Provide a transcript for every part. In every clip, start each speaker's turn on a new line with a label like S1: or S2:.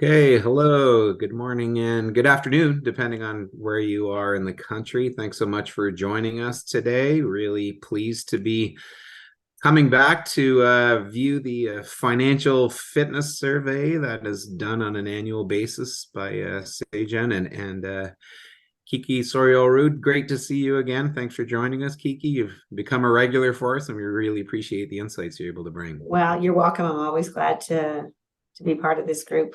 S1: Okay, hello, good morning and good afternoon, depending on where you are in the country. Thanks so much for joining us today. Really pleased to be coming back to view the financial fitness survey that is done on an annual basis by Sagen and Kiki Sauriol-Roode. Great to see you again. Thanks for joining us, Kiki. You've become a regular for us, and we really appreciate the insights you're able to bring.
S2: Well, you're welcome. I'm always glad to be part of this group.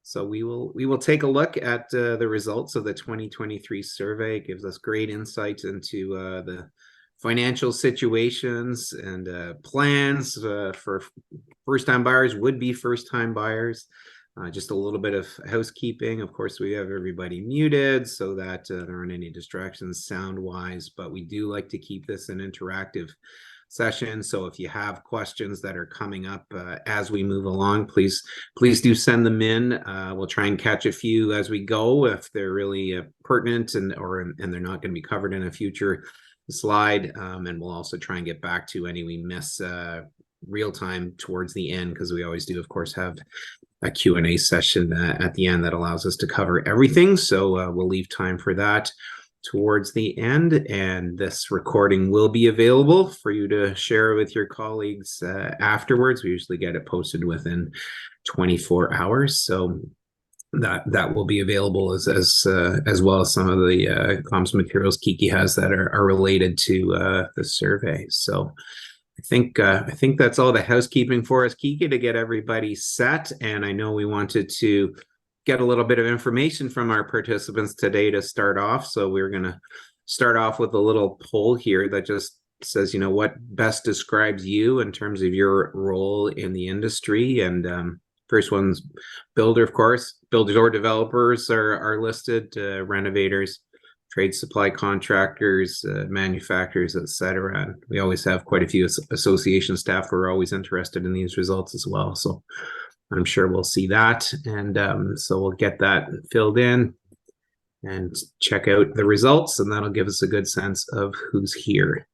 S1: So we will take a look at the results of the 2023 survey. It gives us great insights into the financial situations and plans for first-time buyers, would-be first-time buyers. Just a little bit of housekeeping. Of course, we have everybody muted so that there aren't any distractions sound-wise, but we do like to keep this an interactive session. So if you have questions that are coming up as we move along, please do send them in. We'll try and catch a few as we go if they're really pertinent and they're not going to be covered in a future slide. And we'll also try and get back to any we miss real time towards the end, because we always do, of course, have a Q&A session at the end that allows us to cover everything. So we'll leave time for that towards the end, and this recording will be available for you to share with your colleagues afterwards. We usually get it posted within 24 hours, so that will be available as well as some of the comms materials Kiki has that are related to the survey. So I think that's all the housekeeping for us, Kiki, to get everybody set. And I know we wanted to get a little bit of information from our participants today to start off. So we're going to start off with a little poll here that just says, what best describes you in terms of your role in the industry. And first one's builder, of course. Builders or developers are listed, renovators, trade supply contractors, manufacturers, etc. And we always have quite a few association staff who are always interested in these results as well. So I'm sure we'll see that. And so we'll get that filled in and check out the results, and that'll give us a good sense of who's here.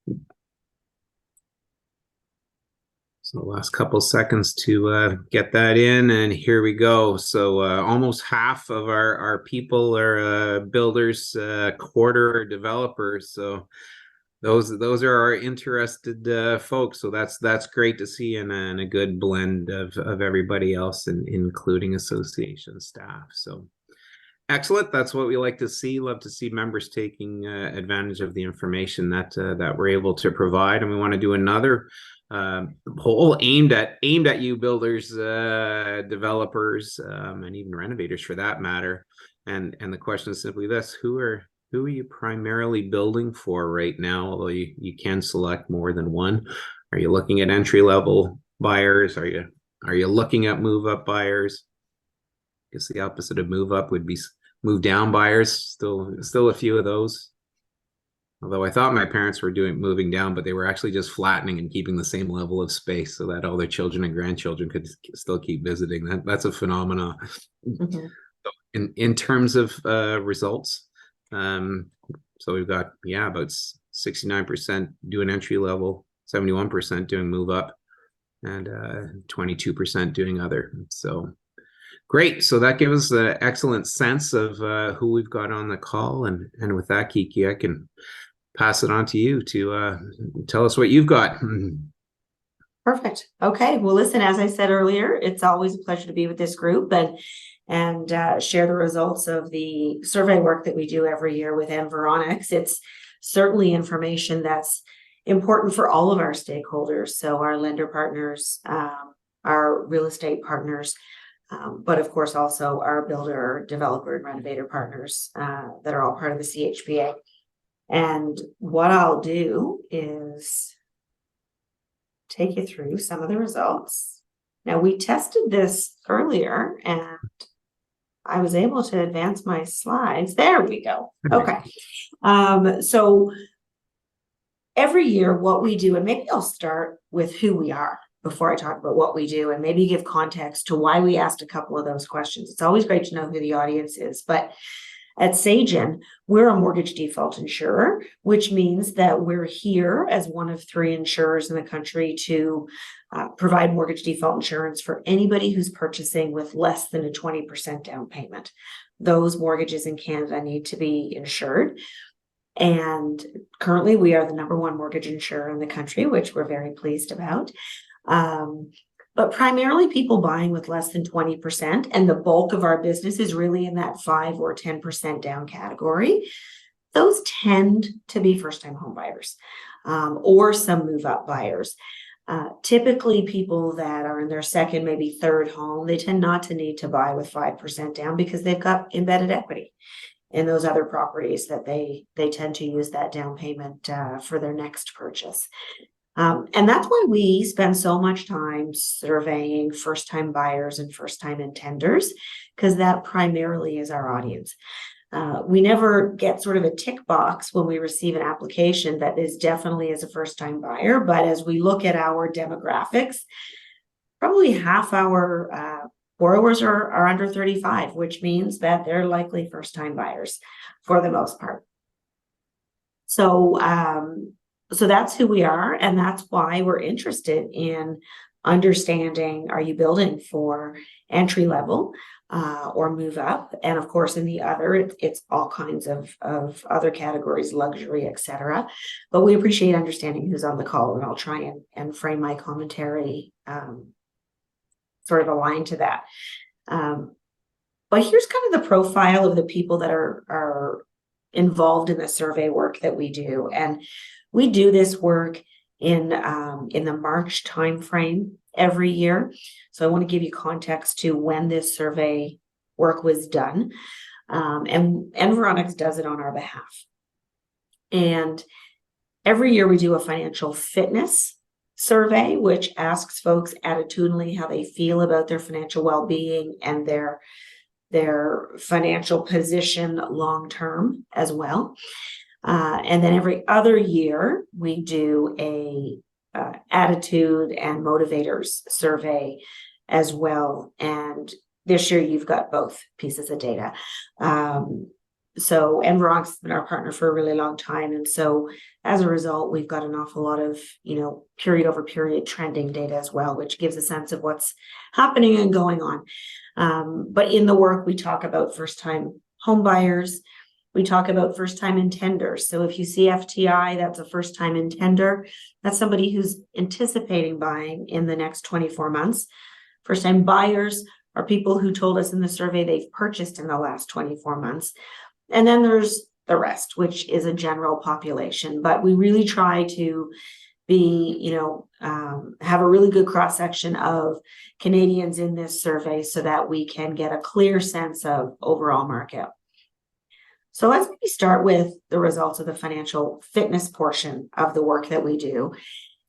S1: So the last couple seconds to get that in, and here we go. So almost half of our people are builders, quarter are developers. So those are our interested folks. So that's great to see, and a good blend of everybody else, including association staff. So excellent. That's what we like to see. Love to see members taking advantage of the information that we're able to provide. And we want to do another poll aimed at you builders, developers, and even renovators for that matter. And the question is simply this: who are you primarily building for right now? Although you can select more than one. Are you looking at entry-level buyers? Are you looking at move-up buyers? I guess the opposite of move-up would be move-down buyers. Still a few of those. Although I thought my parents were moving down, but they were actually just flattening and keeping the same level of space so that all their children and grandchildren could still keep visiting. That's a phenomenon. Mm-hmm. So in terms of results, so we've got about 69% doing entry level, 71% doing move up, and 22% doing other. So great. So that gives us an excellent sense of who we've got on the call, and with that, Kiki, I can pass it on to you to tell us what you've got.
S2: Perfect. Okay. Well, listen, as I said earlier, it's always a pleasure to be with this group and share the results of the survey work that we do every year with Environics. It's certainly information that's important for all of our stakeholders. So our lender partners, our real estate partners, but of course also our builder, developer, and renovator partners that are all part of the CHBA. And what I'll do is take you through some of the results. Now, we tested this earlier and I was able to advance my slides. There we go. Okay. So every year what we do, and maybe I'll start with who we are before I talk about what we do, and maybe give context to why we asked a couple of those questions. It's always great to know who the audience is, but At Sagen, we're a mortgage default insurer, which means that we're here as one of 3 insurers in the country to provide mortgage default insurance for anybody who's purchasing with less than a 20% down payment. Those mortgages in Canada need to be insured. And currently we are the #1 mortgage insurer in the country, which we're very pleased about. But primarily people buying with less than 20%, and the bulk of our business is really in that 5 or 10% down category. Those tend to be first-time home buyers, or some move-up buyers. Typically people that are in their second, maybe third home, they tend not to need to buy with 5% down because they've got embedded equity in those other properties that they tend to use that down payment for their next purchase. And that's why we spend so much time surveying first-time buyers and first-time intenders, because that primarily is our audience. We never get sort of a tick box when we receive an application that is definitely as a first-time buyer, but as we look at our demographics, probably half our borrowers are under 35, which means that they're likely first-time buyers for the most part. So that's who we are, and that's why we're interested in understanding, are you building for entry level or move up? And of course, in the other, it's all kinds of other categories, luxury, etc. But we appreciate understanding who's on the call, and I'll try and frame my commentary sort of aligned to that. But here's kind of the profile of the people that are involved in the survey work that we do. And we do this work in the March timeframe every year. So I want to give you context to when this survey work was done. And Environics does it on our behalf. And every year we do a financial fitness survey, which asks folks attitudinally how they feel about their financial well-being and their financial position long-term as well. And then every other year we do a attitude and motivators survey as well. And this year you've got both pieces of data. So Environics has been our partner for a really long time. And so as a result, we've got an awful lot of, period over period trending data as well, which gives a sense of what's happening and going on. But in the work, we talk about first-time home buyers. We talk about first-time intenders. So if you see FTI, that's a first-time intender. That's somebody who's anticipating buying in the next 24 months. First-time buyers are people who told us in the survey they've purchased in the last 24 months. And then there's the rest, which is a general population. But we really try to be, have a really good cross-section of Canadians in this survey so that we can get a clear sense of overall market. So let's maybe start with the results of the financial fitness portion of the work that we do.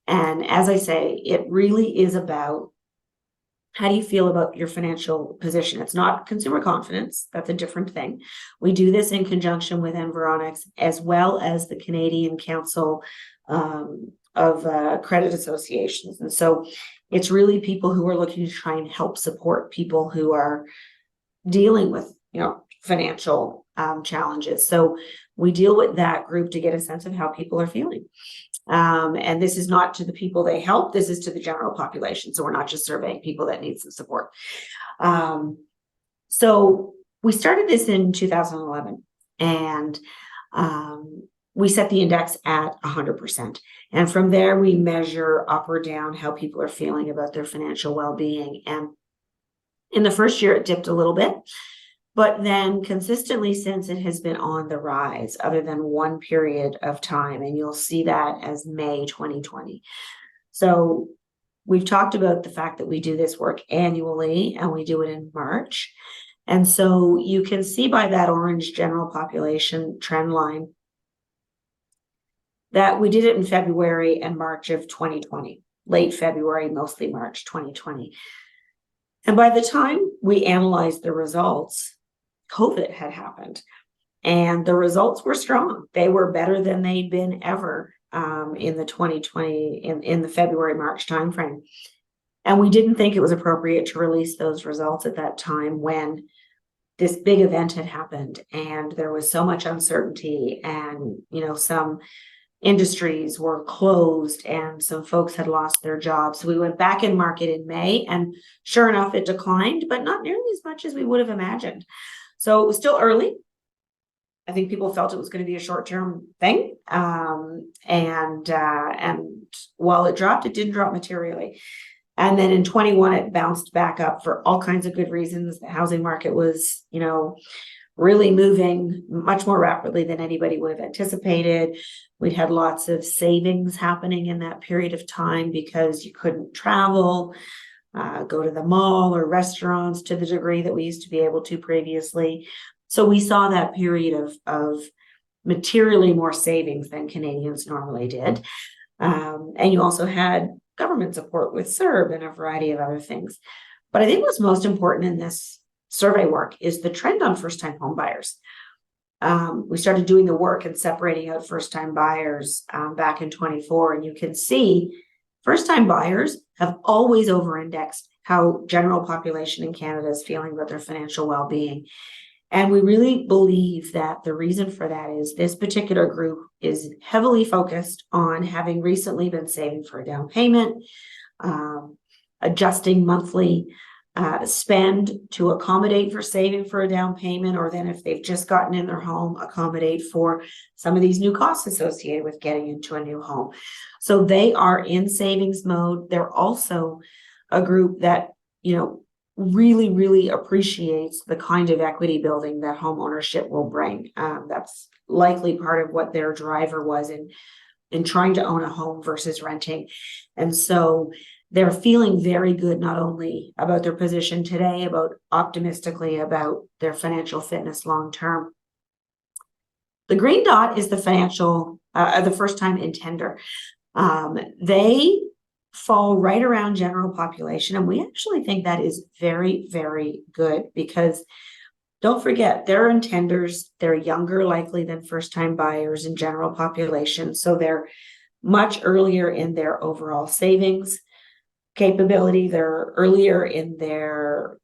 S2: And as I say, it really is about how do you feel about your financial position? It's not consumer confidence. That's a different thing. We do this in conjunction with Environics as well as the Canadian Council of Credit Associations. And so it's really people who are looking to try and help support people who are dealing with, financial challenges. So we deal with that group to get a sense of how people are feeling. And this is not to the people they help, this is to the general population. So we're not just surveying people that need some support. So we started this in 2011 and we set the index at 100%. And from there, we measure up or down how people are feeling about their financial well-being. And in the first year, it dipped a little bit. But then consistently since it has been on the rise, other than one period of time, and you'll see that as May 2020. So we've talked about the fact that we do this work annually and we do it in March. And so you can see by that orange general population trend line that we did it in February and March of 2020, late February, mostly March 2020. And by the time we analyzed the results, COVID had happened and the results were strong. They were better than they'd been ever in the 2020, in the February, March timeframe. And we didn't think it was appropriate to release those results at that time when this big event had happened and there was so much uncertainty, and some industries were closed and some folks had lost their jobs. So we went back in market in May, and sure enough, it declined, but not nearly as much as we would have imagined. So it was still early. I think people felt it was going to be a short-term thing. And while it dropped, it didn't drop materially. And then in 21, it bounced back up for all kinds of good reasons. The housing market was, really moving much more rapidly than anybody would have anticipated. We'd had lots of savings happening in that period of time because you couldn't travel, go to the mall or restaurants to the degree that we used to be able to previously. So we saw that period of materially more savings than Canadians normally did. And you also had government support with CERB and a variety of other things. But I think what's most important in this survey work is the trend on first-time home buyers. We started doing the work and separating out first-time buyers back in 24, and you can see first-time buyers have always over-indexed how general population in Canada is feeling about their financial well-being. And we really believe that the reason for that is this particular group is heavily focused on having recently been saving for a down payment, adjusting monthly spend to accommodate for saving for a down payment, or then if they've just gotten in their home, accommodate for some of these new costs associated with getting into a new home. So they are in savings mode. They're also a group that, really, really appreciates the kind of equity building that home ownership will bring. That's likely part of what their driver was in trying to own a home versus renting. And so they're feeling very good, not only about their position today, but optimistically about their financial fitness long-term. The green dot is the first-time intender. They fall right around general population, and we actually think that is very, very good, because don't forget, they're intenders. They're younger likely than first-time buyers in general population, so they're much earlier in their overall savings capability. They're earlier in their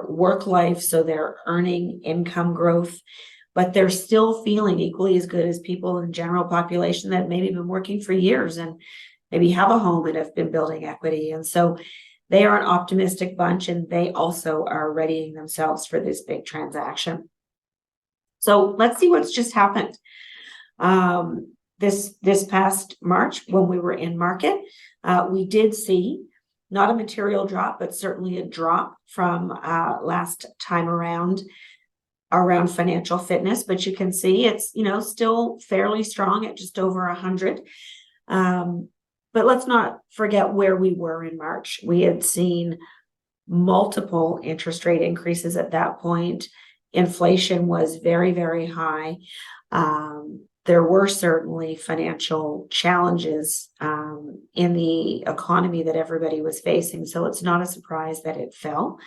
S2: work life, so they're earning income growth, but they're still feeling equally as good as people in general population that maybe been working for years and maybe have a home and have been building equity. And so they are an optimistic bunch, and they also are readying themselves for this big transaction. So let's see what's just happened. This past March, when we were in market, we did see not a material drop, but certainly a drop from last time around financial fitness. But you can see it's, still fairly strong at just over 100. But let's not forget where we were in March. We had seen multiple interest rate increases at that point. Inflation was very, very high. There were certainly financial challenges in the economy that everybody was facing. So it's not a surprise that it fell.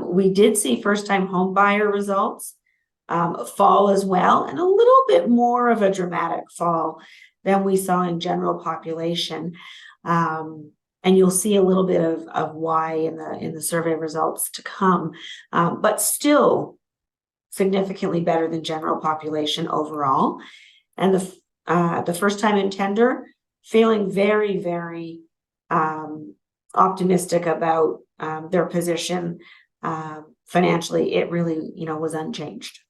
S2: We did see first-time home buyer results fall as well, and a little bit more of a dramatic fall than we saw in general population. And you'll see a little bit of why in the survey results to come, but still significantly better than general population overall. And the first-time intender feeling very, very optimistic about their position financially. It really, was unchanged.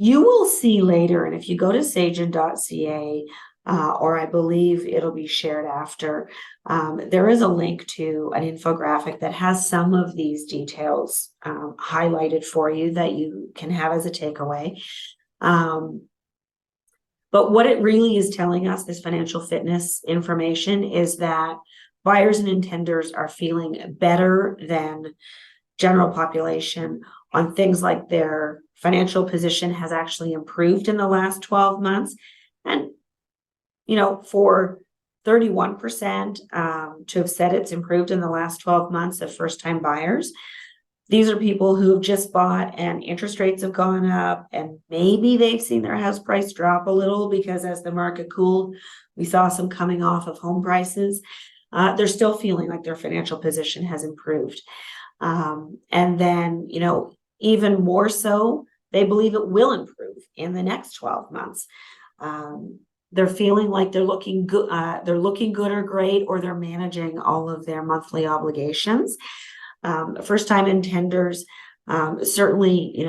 S2: You will see later, and if you go to sagen.ca, or I believe it'll be shared after, there is a link to an infographic that has some of these details highlighted for you that you can have as a takeaway. But what it really is telling us, this financial fitness information, is that buyers and intenders are feeling better than general population on things like their financial position has actually improved in the last 12 months. And, for 31% to have said it's improved in the last 12 months of first-time buyers, these are people who have just bought and interest rates have gone up, and maybe they've seen their house price drop a little because as the market cooled, we saw some coming off of home prices. They're still feeling like their financial position has improved. And then, even more so, they believe it will improve in the next 12 months. They're feeling like they're looking good, or great, or they're managing all of their monthly obligations. First time intenders, certainly,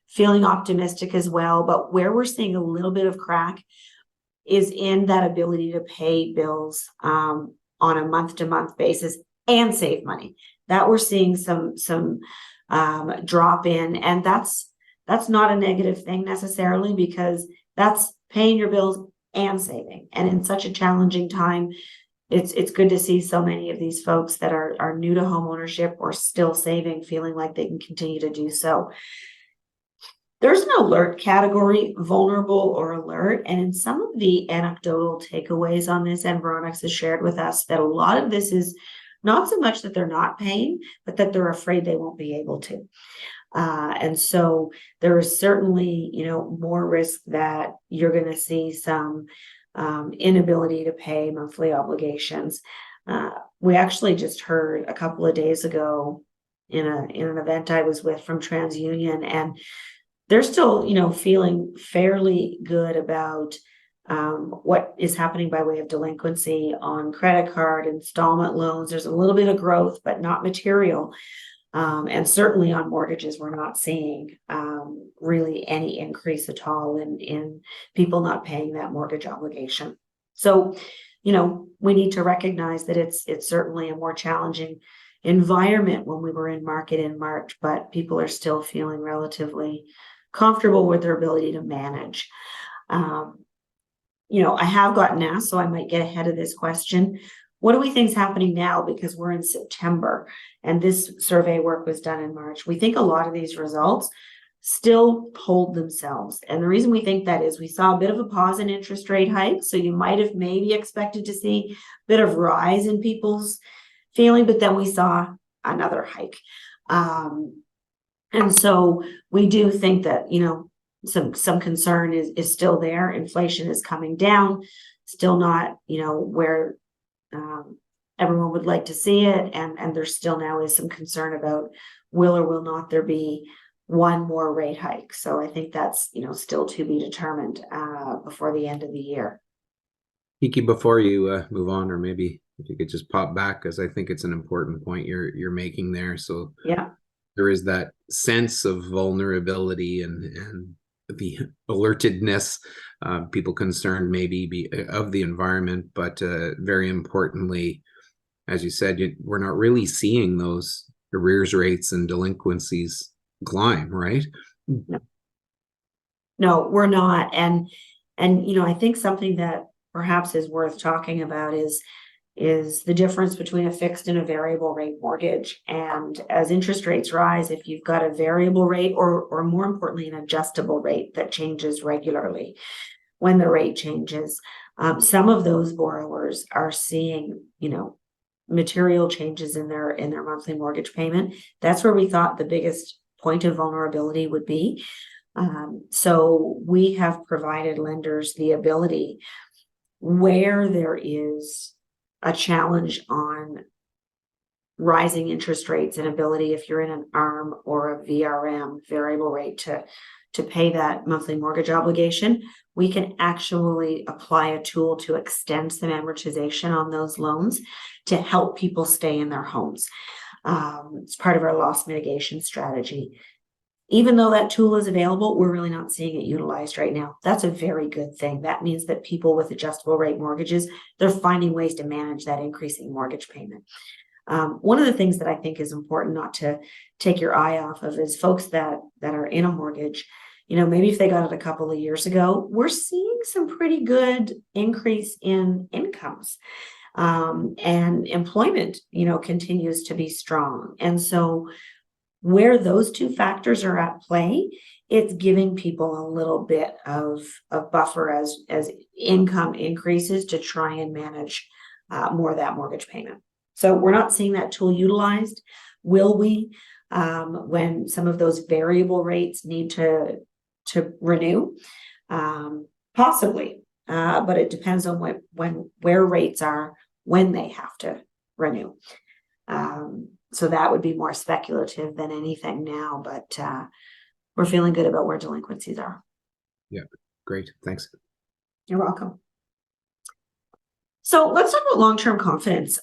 S2: feeling optimistic as well. But where we're seeing a little bit of crack is in that ability to pay bills on a month-to-month basis and save money. That we're seeing some drop in, and that's not a negative thing necessarily, because that's paying your bills and saving. And in such a challenging time, it's good to see so many of these folks that are new to home ownership or still saving, feeling like they can continue to do so. There's an alert category, vulnerable or alert. And in some of the anecdotal takeaways on this, and Veronix has shared with us that a lot of this is not so much that they're not paying, but that they're afraid they won't be able to. And so there is certainly, more risk that you're going to see some inability to pay monthly obligations. We actually just heard a couple of days ago in an event I was with from TransUnion, and they're still, feeling fairly good about what is happening by way of delinquency on credit card, installment loans. There's a little bit of growth, but not material. And certainly on mortgages, we're not seeing really any increase at all in people not paying that mortgage obligation. So, we need to recognize that it's certainly a more challenging environment when we were in market in March, but people are still feeling relatively comfortable with their ability to manage. I have gotten asked, so I might get ahead of this question. What do we think is happening now? Because we're in September and this survey work was done in March. We think a lot of these results still hold themselves. And the reason we think that is we saw a bit of a pause in interest rate hikes. So you might have maybe expected to see a bit of rise in people's feeling, but then we saw another hike. And so we do think that, some concern is still there. Inflation is coming down, still not, where everyone would like to see it. And there still now is some concern about will or will not there be one more rate hike. So I think that's, still to be determined before the end of the year.
S1: Kiki, before you move on, or maybe if you could just pop back, because I think it's an important point you're making there. So
S2: yeah,
S1: there is that sense of vulnerability and the alertedness, people concerned maybe of the environment, but very importantly, as you said, we're not really seeing those arrears rates and delinquencies climb, right?
S2: No, we're not. And I think something that perhaps is worth talking about is the difference between a fixed and a variable rate mortgage. And as interest rates rise, if you've got a variable rate or more importantly, an adjustable rate that changes regularly when the rate changes, some of those borrowers are seeing, material changes in their monthly mortgage payment. That's where we thought the biggest point of vulnerability would be. So we have provided lenders the ability, where there is a challenge on rising interest rates and ability, if you're in an ARM or a VRM, variable rate, to pay that monthly mortgage obligation, we can actually apply a tool to extend some amortization on those loans to help people stay in their homes. It's part of our loss mitigation strategy. Even though that tool is available, we're really not seeing it utilized right now. That's a very good thing. That means that people with adjustable rate mortgages, they're finding ways to manage that increasing mortgage payment. One of the things that I think is important not to take your eye off of is folks that are in a mortgage, maybe if they got it a couple of years ago, we're seeing some pretty good increase in incomes. And employment, continues to be strong. And so where those two factors are at play, it's giving people a little bit of buffer as income increases to try and manage more of that mortgage payment. So we're not seeing that tool utilized. Will we, when some of those variable rates need to renew? Possibly, but it depends on where rates are when they have to renew. So that would be more speculative than anything now, but we're feeling good about where delinquencies are.
S1: Yeah, great. Thanks.
S2: You're welcome. So let's talk about long-term confidence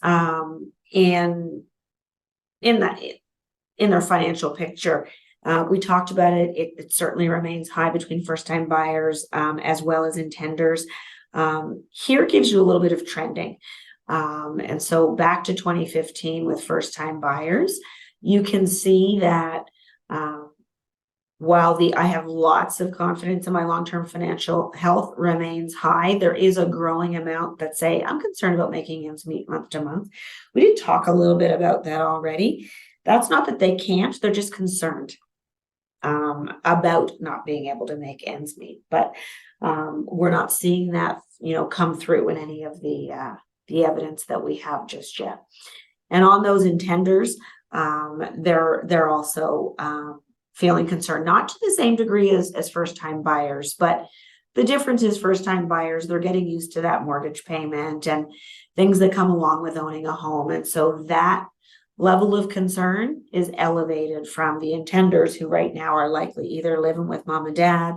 S2: in their financial picture. We talked about it. It certainly remains high between first-time buyers as well as intenders. Here gives you a little bit of trending. And so back to 2015 with first-time buyers, you can see that while I have lots of confidence in my long-term financial health remains high, there is a growing amount that say, I'm concerned about making ends meet month to month. We did talk a little bit about that already. That's not that they can't, they're just concerned about not being able to make ends meet. But we're not seeing that, come through in any of the evidence that we have just yet. And on those intenders, they're also feeling concerned, not to the same degree as first-time buyers, but the difference is first-time buyers, they're getting used to that mortgage payment and things that come along with owning a home. And so that level of concern is elevated from the intenders who right now are likely either living with mom and dad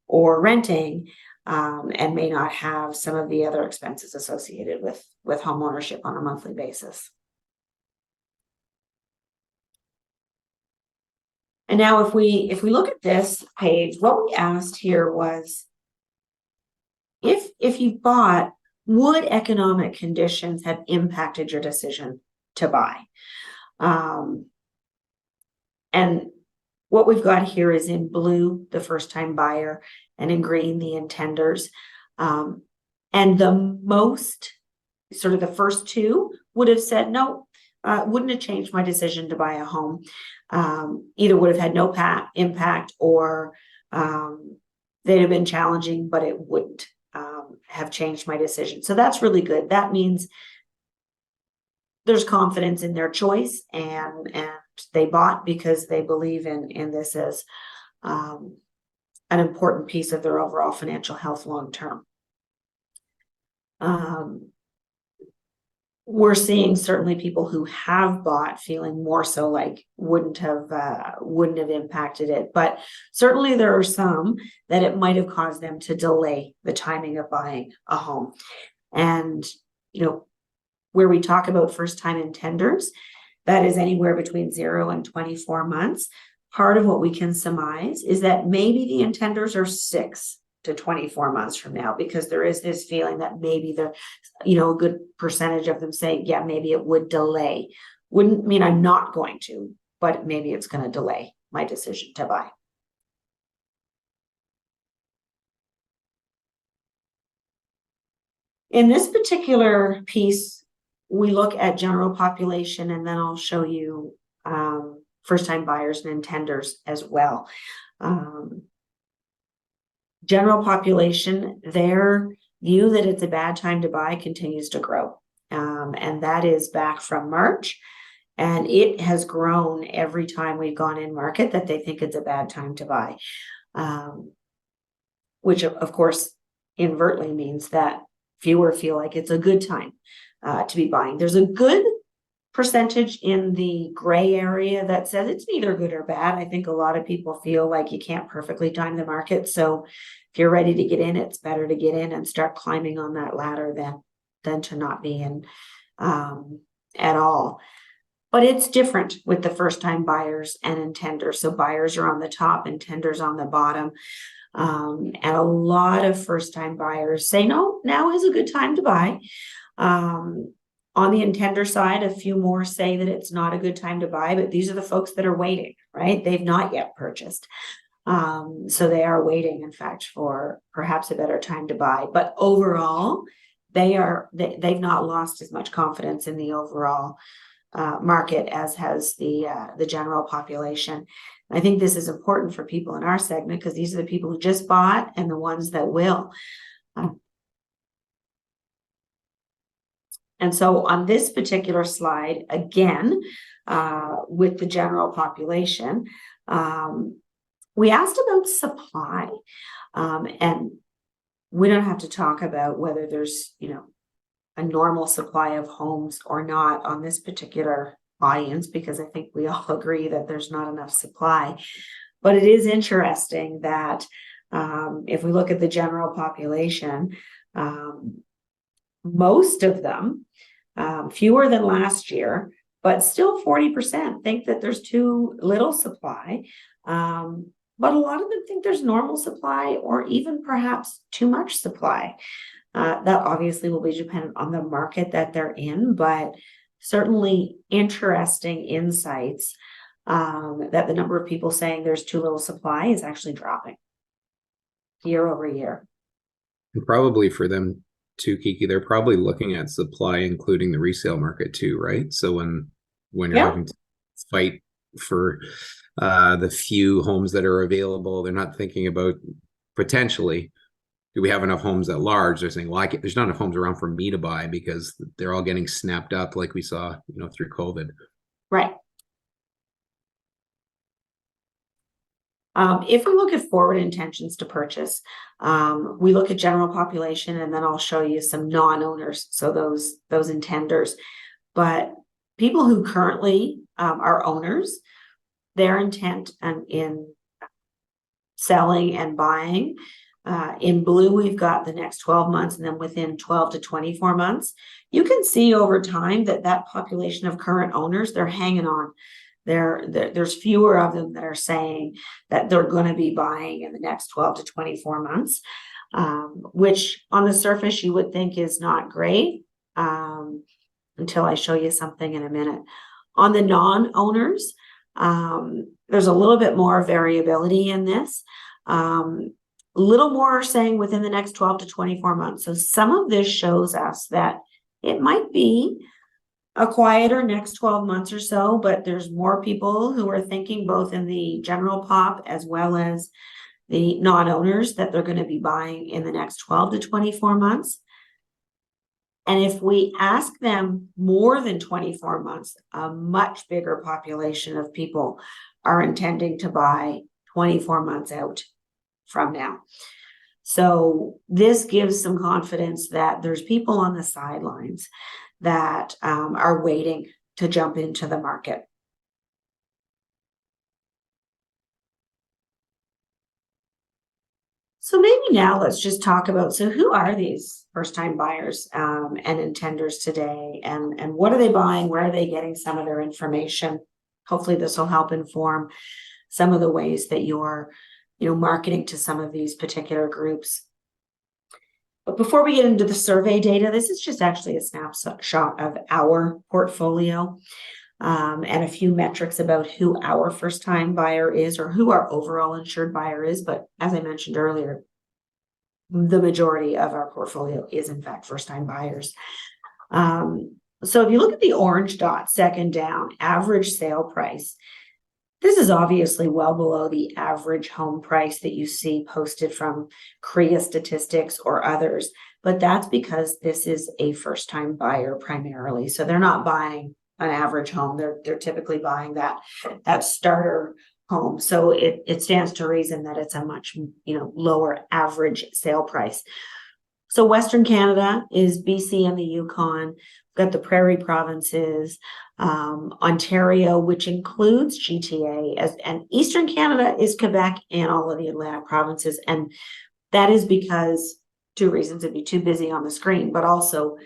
S2: or renting and may not have some of the other expenses associated with home ownership on a monthly basis. And now if we look at this page, what we asked here was, if you bought, would economic conditions have impacted your decision to buy? And what we've got here is in blue, the first-time buyer, and in green, the intenders. And the most, sort of the first two would have said, no, wouldn't have changed my decision to buy a home. Either would have had no impact or they'd have been challenging, but it wouldn't have changed my decision. So that's really good. That means there's confidence in their choice and they bought because they believe in this as an important piece of their overall financial health long term. We're seeing certainly people who have bought feeling more so like wouldn't have impacted it, but certainly there are some that it might have caused them to delay the timing of buying a home. And where we talk about first-time intenders, that is anywhere between 0 and 24 months. Part of what we can surmise is that maybe the intenders are 6 to 24 months from now, because there is this feeling that maybe they're, a good percentage of them say, yeah, maybe it would delay. Wouldn't mean I'm not going to, but maybe it's going to delay my decision to buy. In this particular piece, we look at general population, and then I'll show you first-time buyers and intenders as well. General population, their view that it's a bad time to buy continues to grow. And that is back from March. And it has grown every time we've gone in market that they think it's a bad time to buy. Which of course invertly means that fewer feel like it's a good time to be buying. There's a good percentage in the gray area that says it's neither good or bad. I think a lot of people feel like you can't perfectly time the market. So if you're ready to get in, it's better to get in and start climbing on that ladder than to not be in at all. But it's different with the first-time buyers and intenders. So buyers are on the top, intenders on the bottom. And a lot of first-time buyers say, no, now is a good time to buy. On the intender side, a few more say that it's not a good time to buy, but these are the folks that are waiting, right? They've not yet purchased. So they are waiting, in fact, for perhaps a better time to buy. But overall, they've not lost as much confidence in the overall market as has the general population. I think this is important for people in our segment because these are the people who just bought and the ones that will. And so on this particular slide, again, with the general population, we asked about supply. And we don't have to talk about whether there's, a normal supply of homes or not on this particular audience, because I think we all agree that there's not enough supply. But it is interesting that if we look at the general population, most of them, fewer than last year, but still 40% think that there's too little supply. But a lot of them think there's normal supply or even perhaps too much supply. That obviously will be dependent on the market that they're in, but certainly interesting insights that the number of people saying there's too little supply is actually dropping year over year.
S1: And probably for them too, Kiki, they're probably looking at supply, including the resale market too, right? So when you're having to fight for the few homes that are available, they're not thinking about potentially, do we have enough homes at large? They're saying, well, there's not enough homes around for me to buy, because they're all getting snapped up like we saw, through COVID.
S2: Right. If we look at forward intentions to purchase, we look at general population, and then I'll show you some non-owners, so those intenders. But people who currently are owners, their intent in selling and buying, in blue, we've got the next 12 months, and then within 12 to 24 months, you can see over time that population of current owners, they're hanging on. There's fewer of them that are saying that they're going to be buying in the next 12 to 24 months, which on the surface you would think is not great, until I show you something in a minute. On the non-owners, there's a little bit more variability in this. A little more saying within the next 12 to 24 months. So some of this shows us that it might be a quieter next 12 months or so, but there's more people who are thinking, both in the general pop as well as the non-owners, that they're going to be buying in the next 12 to 24 months. And if we ask them more than 24 months, a much bigger population of people are intending to buy 24 months out from now. So this gives some confidence that there's people on the sidelines that are waiting to jump into the market. So maybe now let's just talk about, so who are these first-time buyers and intenders today, and what are they buying? Where are they getting some of their information? Hopefully this will help inform some of the ways that you're marketing to some of these particular groups. But before we get into the survey data, this is just actually a snapshot of our portfolio, and a few metrics about who our first-time buyer is, or who our overall insured buyer is. But as I mentioned earlier, the majority of our portfolio is in fact first-time buyers. So if you look at the orange dot second down, average sale price, this is obviously well below the average home price that you see posted from CREA statistics or others, but that's because this is a first-time buyer primarily. So they're not buying an average home. They're typically buying that starter home. So it stands to reason that it's a much lower average sale price. So Western Canada is BC and the Yukon. We've got the Prairie provinces, Ontario, which includes GTA, and Eastern Canada is Quebec and all of the Atlantic provinces. And that is because two reasons: it'd be too busy on the screen, but also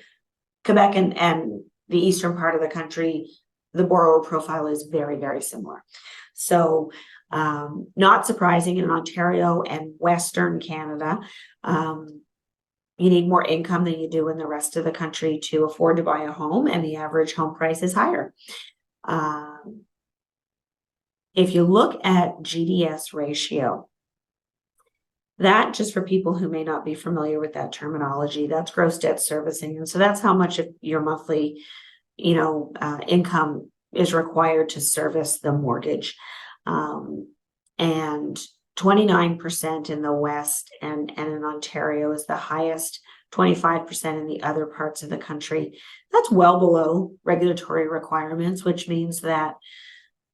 S2: Quebec and the eastern part of the country, the borrower profile is very, very similar. So not surprising, in Ontario and Western Canada, you need more income than you do in the rest of the country to afford to buy a home, and the average home price is higher. If you look at GDS ratio, that, just for people who may not be familiar with that terminology, that's gross debt servicing. And so that's how much of your monthly, income is required to service the mortgage. And 29% in the West and in Ontario is the highest, 25% in the other parts of the country. That's well below regulatory requirements, which means that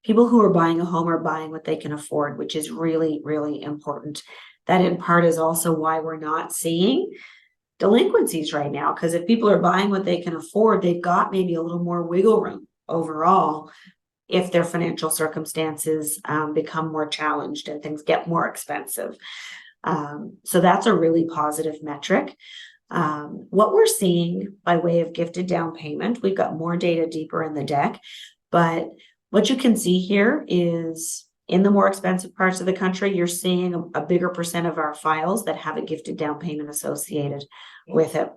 S2: people who are buying a home are buying what they can afford, which is really, really important. That in part is also why we're not seeing delinquencies right now, because if people are buying what they can afford, they've got maybe a little more wiggle room overall if their financial circumstances become more challenged and things get more expensive. So that's a really positive metric. What we're seeing by way of gifted down payment, we've got more data deeper in the deck, but what you can see here is in the more expensive parts of the country, you're seeing a bigger percent of our files that have a gifted down payment associated with it.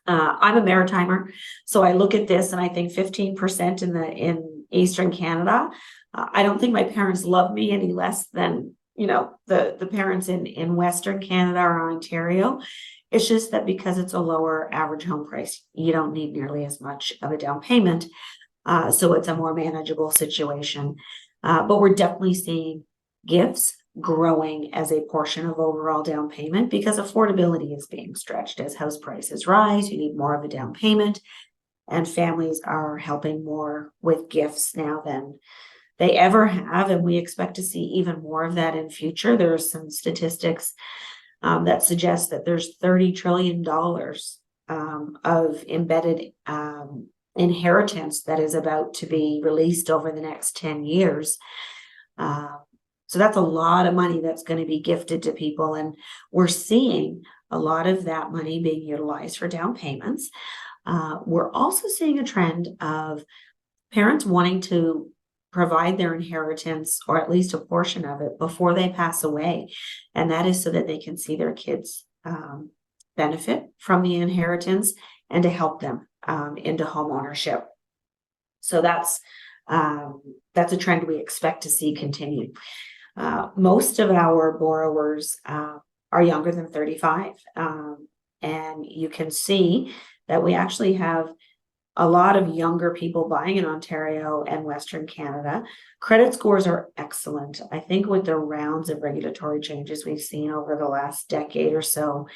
S2: I'm a Maritimer, so I look at this and I think 15% in Eastern Canada. I don't think my parents love me any less than, you know, the parents in Western Canada or Ontario. It's just that because it's a lower average home price, you don't need nearly as much of a down payment. So it's a more manageable situation. But we're definitely seeing gifts growing as a portion of overall down payment because affordability is being stretched. As house prices rise, you need more of a down payment, and families are helping more with gifts now than they ever have, and we expect to see even more of that in future. There are some statistics that suggest that there's $30 trillion of embedded inheritance that is about to be released over the next 10 years. So that's a lot of money that's going to be gifted to people. And we're seeing a lot of that money being utilized for down payments. We're also seeing a trend of parents wanting to provide their inheritance, or at least a portion of it, before they pass away. And that is so that they can see their kids benefit from the inheritance and to help them into home ownership. So that's a trend we expect to see continue. Most of our borrowers are younger than 35, and you can see that we actually have a lot of younger people buying in Ontario and Western Canada. Credit scores are excellent. I think with the rounds of regulatory changes we've seen over the last decade or so,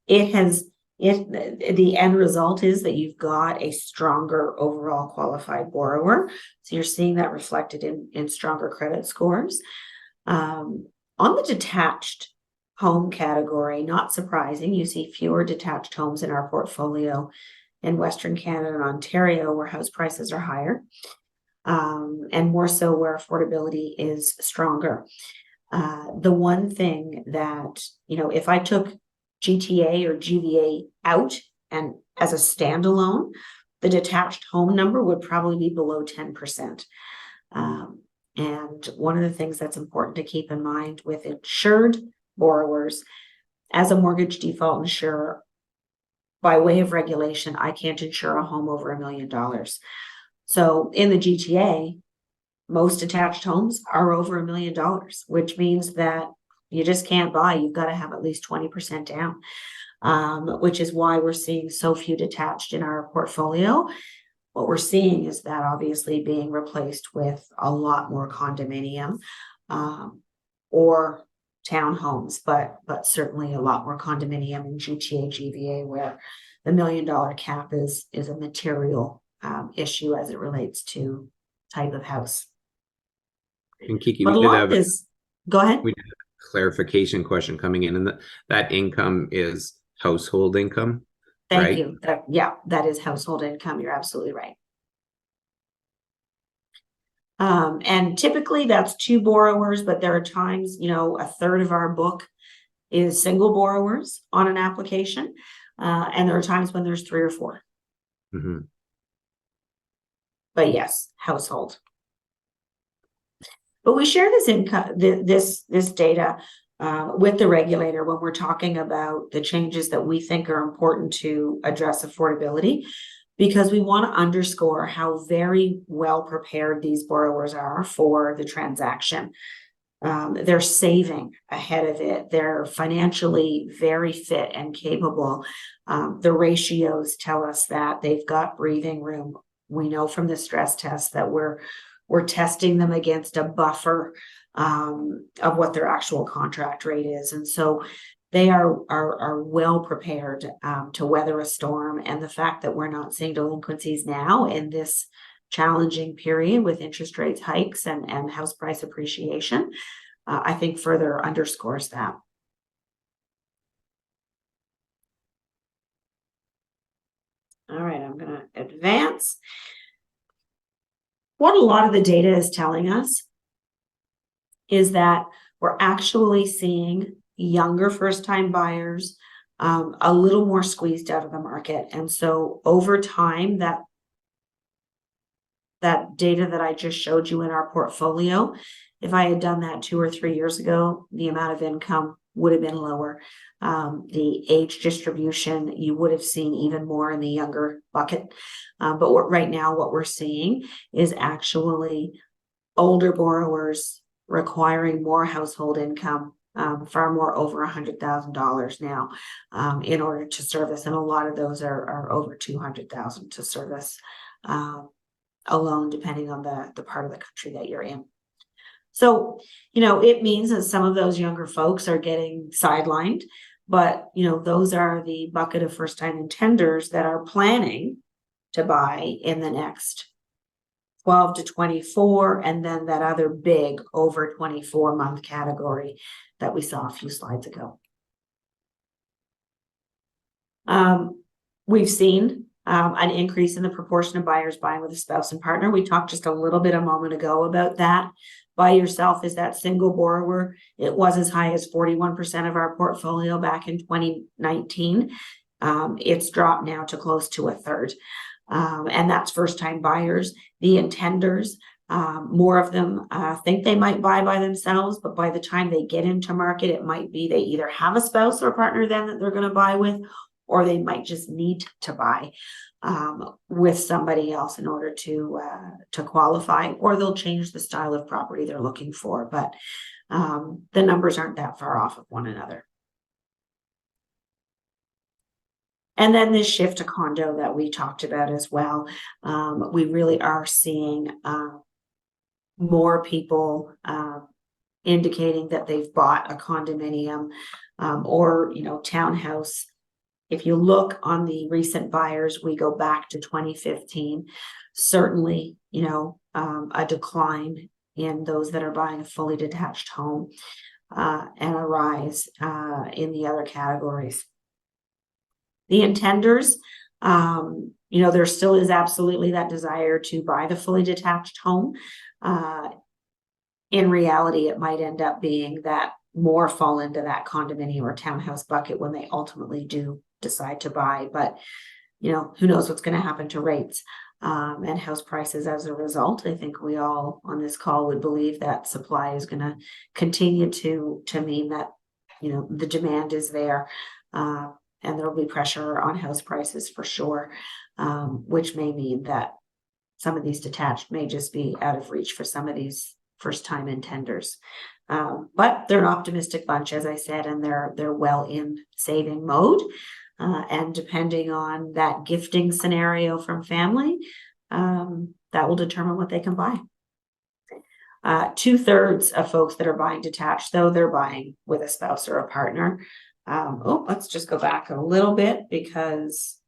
S2: the end result is that you've got a stronger overall qualified borrower. So you're seeing that reflected in stronger credit scores. On the detached home category, not surprising, you see fewer detached homes in our portfolio in Western Canada and Ontario, where house prices are higher, and more so where affordability is stronger. The one thing that, you know, if I took GTA or GVA out and as a standalone, the detached home number would probably be below 10%. And one of the things that's important to keep in mind with insured borrowers, as a mortgage default insurer, by way of regulation, I can't insure a home over $1 million. So in the GTA, most detached homes are over $1 million, which means that you just can't buy. You've got to have at least 20% down, which is why we're seeing so few detached in our portfolio. What we're seeing is that obviously being replaced with a lot more condominium or townhomes, but certainly a lot more condominium in GTA, GVA, where the $1 million cap is a material issue as it relates to type of house.
S1: And Kiki,
S2: But
S1: we
S2: a
S1: did
S2: lot
S1: have
S2: of this, go ahead.
S1: we did have a clarification question coming in, and that income is household income.
S2: Thank
S1: right?
S2: you. That is household income. You're absolutely right. And typically that's 2 borrowers, but there are times, you know, a third of our book is single borrowers on an application. And there are times when there's 3 or 4.
S1: Mm-hmm.
S2: But yes, household. But we share this income, this data with the regulator when we're talking about the changes that we think are important to address affordability, because we want to underscore how very well prepared these borrowers are for the transaction. They're saving ahead of it. They're financially very fit and capable. The ratios tell us that they've got breathing room. We know from the stress test that we're testing them against a buffer of what their actual contract rate is. And so they are well prepared to weather a storm. And the fact that we're not seeing delinquencies now in this challenging period with interest rates hikes and house price appreciation, I think further underscores that. All right, I'm going to advance. what a lot of the data is telling us is that we're actually seeing younger first-time buyers a little more squeezed out of the market. And so over time, that data that I just showed you in our portfolio, if I had done that 2 or 3 years ago, the amount of income would have been lower. The age distribution, you would have seen even more in the younger bucket. But right now, what we're seeing is actually older borrowers requiring more household income, far more over $100,000 now, in order to service. And a lot of those are over 200,000 to service a loan, depending on the part of the country that you're in. So, it means that some of those younger folks are getting sidelined, but, those are the bucket of first-time intenders that are planning to buy in the next 12 to 24, and then that other big over 24-month category that we saw a few slides ago. We've seen an increase in the proportion of buyers buying with a spouse and partner. We talked just a little bit a moment ago about that. Buy yourself is that single borrower. It was as high as 41% of our portfolio back in 2019. It's dropped now to close to a third. And that's first-time buyers. The intenders, more of them think they might buy by themselves, but by the time they get into market, it might be they either have a spouse or partner then that they're going to buy with, or they might just need to buy with somebody else in order to qualify, or they'll change the style of property they're looking for. But the numbers aren't that far off of one another. And then this shift to condo that we talked about as well. We really are seeing more people indicating that they've bought a condominium or townhouse. If you look on the recent buyers, we go back to 2015, certainly, a decline in those that are buying a fully detached home and a rise in the other categories. The intenders, there still is absolutely that desire to buy the fully detached home. In reality, it might end up being that more fall into that condominium or townhouse bucket when they ultimately do decide to buy. But, who knows what's going to happen to rates and house prices as a result. I think we all on this call would believe that supply is going to continue to mean that, the demand is there. And there will be pressure on house prices for sure, which may mean that some of these detached may just be out of reach for some of these first-time intenders. But they're an optimistic bunch, as I said, and they're well in saving mode. And depending on that gifting scenario from family, that will determine what they can buy. 2/3 of folks that are buying detached, though, they're buying with a spouse or a partner. Let's just go back a little bit, because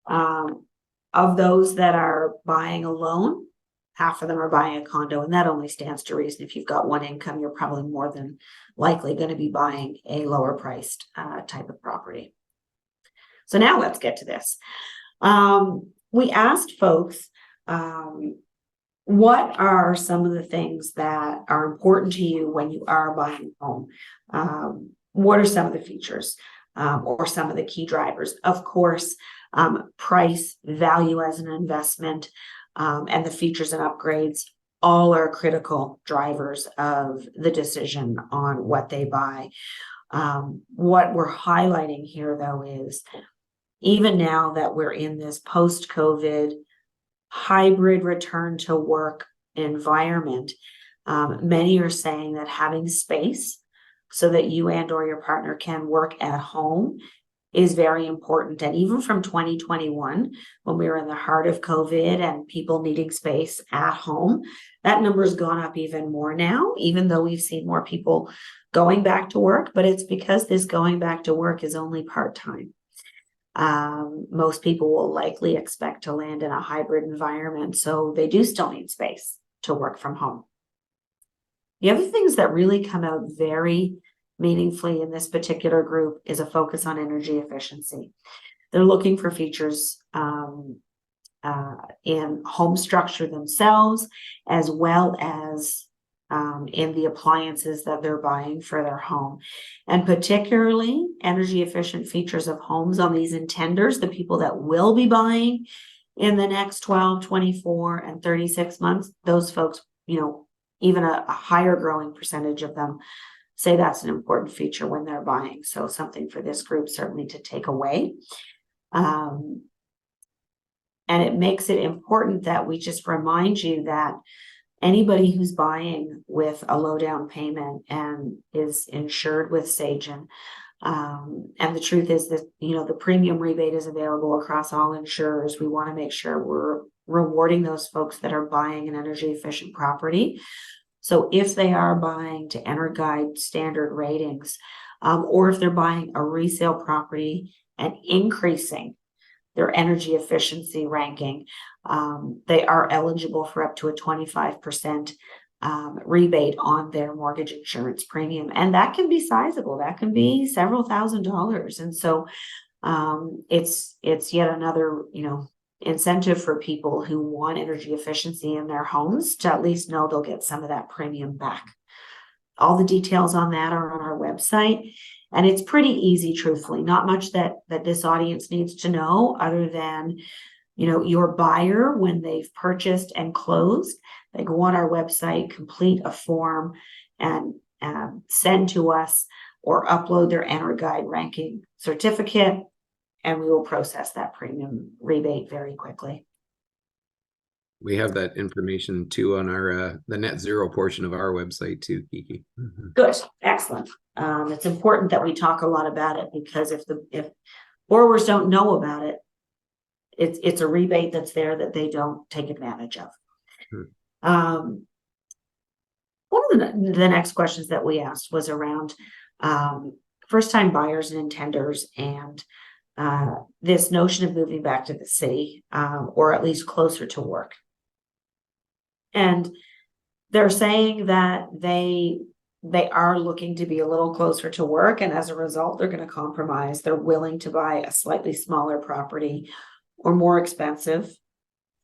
S2: of those that are buying alone, half of them are buying a condo, and that only stands to reason. If you've got one income, you're probably more than likely going to be buying a lower priced type of property. So now let's get to this. We asked folks, what are some of the things that are important to you when you are buying a home? What are some of the features or some of the key drivers? Of course, price, value as an investment, and the features and upgrades all are critical drivers of the decision on what they buy. What we're highlighting here, though, is even now that we're in this post-COVID hybrid return to work environment, many are saying that having space so that you and or your partner can work at home is very important. And even from 2021, when we were in the heart of COVID and people needing space at home, that number has gone up even more now, even though we've seen more people going back to work. But it's because this going back to work is only part-time. Most people will likely expect to land in a hybrid environment, so they do still need space to work from home. The other things that really come out very meaningfully in this particular group is a focus on energy efficiency. They're looking for features in home structure themselves, as well as in the appliances that they're buying for their home. And particularly energy efficient features of homes on these intenders, the people that will be buying in the next 12, 24, and 36 months, those folks, even a higher growing percentage of them say that's an important feature when they're buying. So something for this group certainly to take away. And it makes it important that we just remind you that anybody who's buying with a low down payment and is insured with Sagen, and the truth is that, the premium rebate is available across all insurers. We want to make sure we're rewarding those folks that are buying an energy efficient property. So if they are buying to EnerGuide standard ratings, or if they're buying a resale property and increasing their energy efficiency ranking, they are eligible for up to a 25% rebate on their mortgage insurance premium. And that can be sizable. That can be several $1,000s. And so it's yet another, incentive for people who want energy efficiency in their homes to at least know they'll get some of that premium back. All the details on that are on our website. And it's pretty easy, truthfully, not much that this audience needs to know other than, your buyer, when they've purchased and closed, they go on our website, complete a form, and send to us or upload their EnerGuide ranking certificate, and we will process that premium rebate very quickly.
S1: We have that information too on our the net zero portion of our website too, Kiki.
S2: Good, excellent. It's important that we talk a lot about it, because if borrowers don't know about it, it's a rebate that's there that they don't take advantage of. One of the next questions that we asked was around first-time buyers and intenders, and this notion of moving back to the city, or at least closer to work. And they're saying that they are looking to be a little closer to work, and as a result, they're going to compromise. They're willing to buy a slightly smaller property, or more expensive,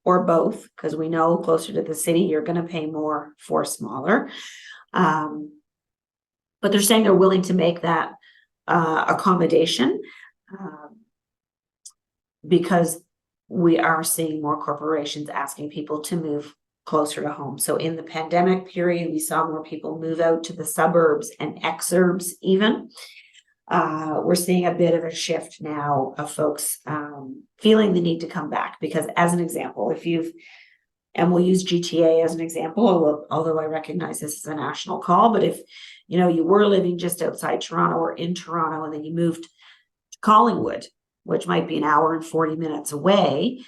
S2: or both, because we know closer to the city, you're going to pay more for smaller. But they're saying they're willing to make that accommodation, because we are seeing more corporations asking people to move closer to home. So in the pandemic period, we saw more people move out to the suburbs and exurbs even. We're seeing a bit of a shift now of folks feeling the need to come back, because as an example, and we'll use GTA as an example, although I recognize this is a national call, but if you were living just outside Toronto or in Toronto, and then you moved to Collingwood, which might be an hour and 40 minutes away,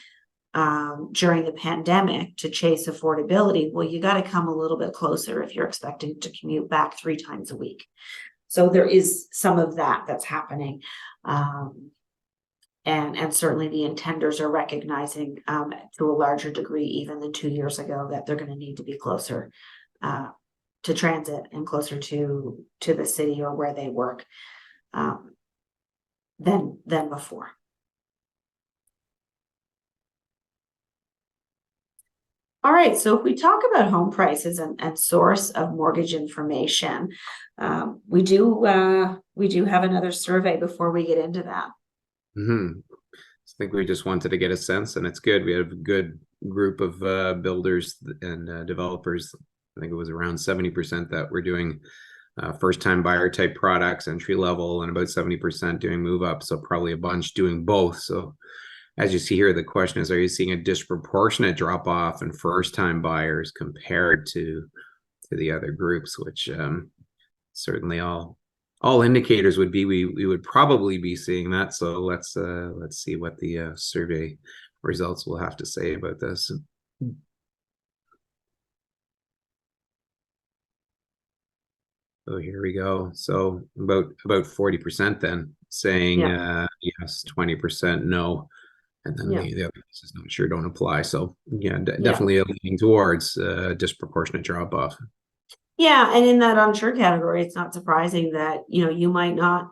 S2: during the pandemic to chase affordability, well, you got to come a little bit closer if you're expecting to commute back 3 times a week. So there is some of that's happening. And certainly the intenders are recognizing to a larger degree, even than 2 years ago, that they're going to need to be closer to transit and closer to the city or where they work than before. All right, so if we talk about home prices and source of mortgage information, we do have another survey before we get into that.
S1: I think we just wanted to get a sense, and it's good. We have a good group of builders and developers. I think it was around 70% that were doing first-time buyer type products, entry level, and about 70% doing move up. So probably a bunch doing both. So as you see here, the question is, are you seeing a disproportionate drop off in first-time buyers compared to the other groups, which certainly all indicators would be we would probably be seeing that. So let's see what the survey results will have to say about this. So here we go. So about 40% then saying yes, 20% no. And then the other pieces not sure don't apply. So definitely leaning towards disproportionate drop off.
S2: Yeah, and in that unsure category, it's not surprising that you might not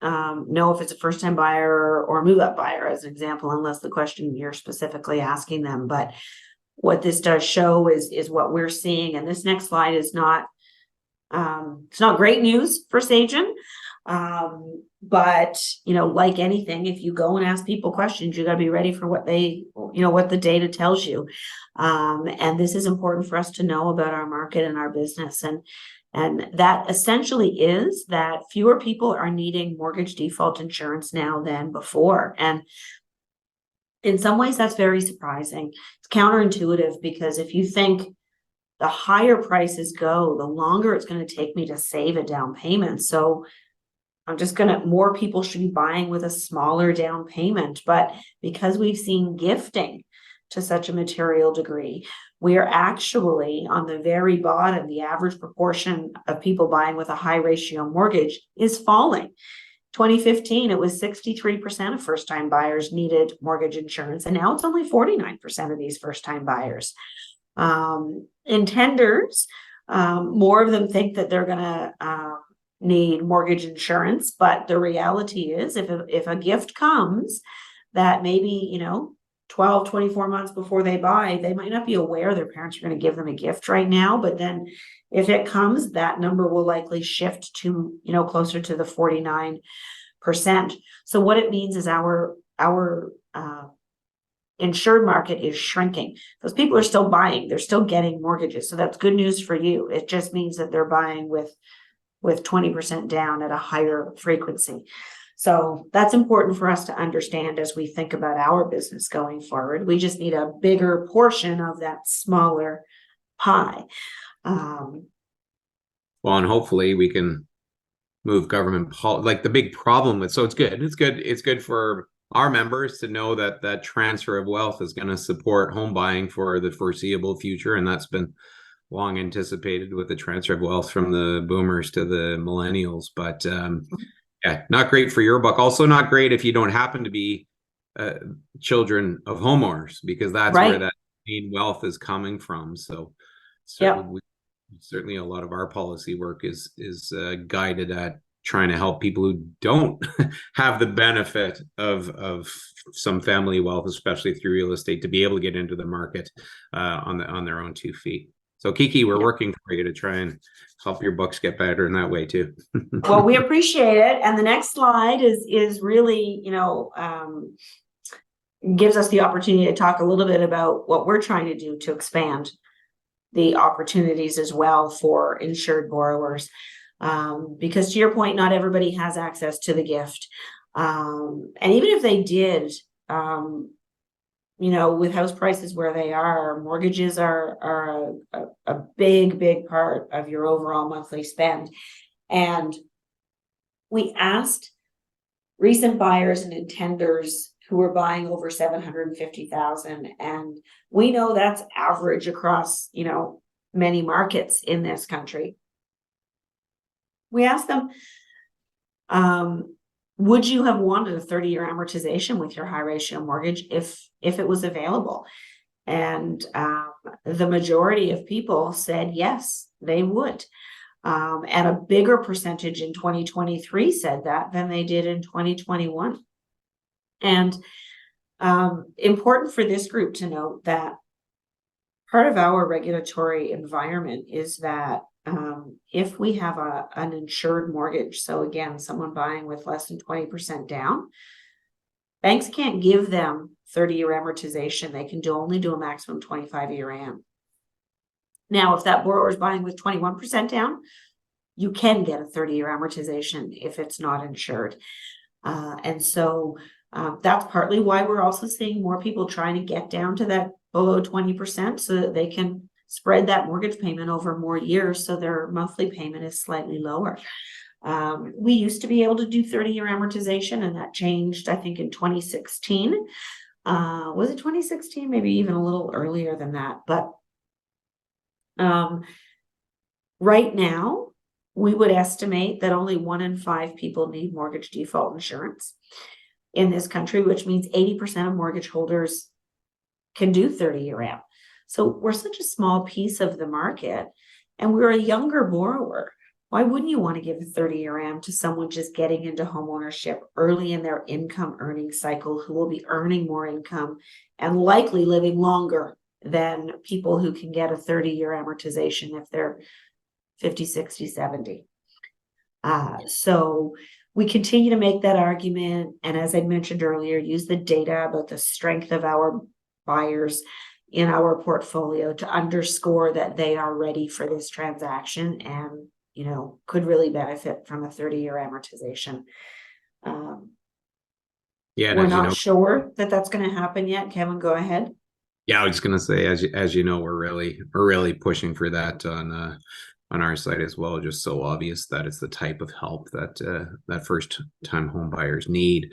S2: know if it's a first-time buyer or a move-up buyer, as an example, unless the question you're specifically asking them. But what this does show is what we're seeing. And this next slide is not, it's not great news for Sagen. But, like anything, if you go and ask people questions, you got to be ready for what they, what the data tells you. And this is important for us to know about our market and our business. And that essentially is that fewer people are needing mortgage default insurance now than before. And in some ways, that's very surprising. It's counterintuitive, because if you think the higher prices go, the longer it's going to take me to save a down payment. So more people should be buying with a smaller down payment. But because we've seen gifting to such a material degree, we are actually on the very bottom. The average proportion of people buying with a high ratio mortgage is falling. 2015, it was 63% of first-time buyers needed mortgage insurance, and now it's only 49% of these first-time buyers. Intenders, more of them think that they're going to need mortgage insurance, but the reality is, if a gift comes that maybe 12, 24 months before they buy, they might not be aware their parents are going to give them a gift right now. But then if it comes, that number will likely shift to, closer to the 49%. So what it means is our insured market is shrinking. Those people are still buying, they're still getting mortgages. So that's good news for you. It just means that they're buying with 20% down at a higher frequency. So that's important for us to understand as we think about our business going forward. We just need a bigger portion of that smaller pie.
S1: Well, and hopefully we can move government like the big problem with, so it's good for our members to know that that transfer of wealth is going to support home buying for the foreseeable future. And that's been long anticipated with the transfer of wealth from the boomers to the millennials. But yeah, not great for your buck. Also not great if you don't happen to be children of homeowners, because that's
S2: Right.
S1: where that main wealth is coming from. So certainly a lot of our policy work is guided at trying to help people who don't have the benefit of some family wealth, especially through real estate, to be able to get into the market on their own 2 feet. So Kiki, we're working for you to try and help your books get better in that way too.
S2: Well, we appreciate it. And the next slide is really, gives us the opportunity to talk a little bit about what we're trying to do to expand the opportunities as well for insured borrowers. Because to your point, not everybody has access to the gift. And even if they did, with house prices where they are, mortgages are a big part of your overall monthly spend. And we asked recent buyers and intenders who were buying over $750,000, and we know that's average across many markets in this country. We asked them, would you have wanted a 30-year amortization with your high ratio mortgage if it was available? And the majority of people said yes, they would. And a bigger percentage in 2023 said that than they did in 2021. And important for this group to note that part of our regulatory environment is that if we have an insured mortgage, so again, someone buying with less than 20% down, banks can't give them 30-year amortization. They can only do a maximum 25-year am. Now, if that borrower is buying with 21% down, you can get a 30-year amortization if it's not insured. And so that's partly why we're also seeing more people trying to get down to that below 20% so that they can spread that mortgage payment over more years so their monthly payment is slightly lower. We used to be able to do 30-year amortization, and that changed, I think, in 2016. Was it 2016? Maybe even a little earlier than that. But right now, we would estimate that only 1 in 5 people need mortgage default insurance in this country, which means 80% of mortgage holders can do 30-year am. So we're such a small piece of the market, and we're a younger borrower. why wouldn't you want to give a 30-year AM to someone just getting into homeownership early in their income earning cycle, who will be earning more income and likely living longer than people who can get a 30-year amortization if they're 50, 60, 70. So we continue to make that argument. And as I mentioned earlier, use the data about the strength of our buyers in our portfolio to underscore that they are ready for this transaction and, you know, could really benefit from a 30-year amortization.
S1: Yeah, and
S2: We're
S1: as you
S2: not
S1: know,
S2: sure that that's going to happen yet. Kevin, go ahead.
S1: yeah, I was just gonna say, as you know, we're really pushing for that on our side as well. Just so obvious that it's the type of help that that first time home buyers need.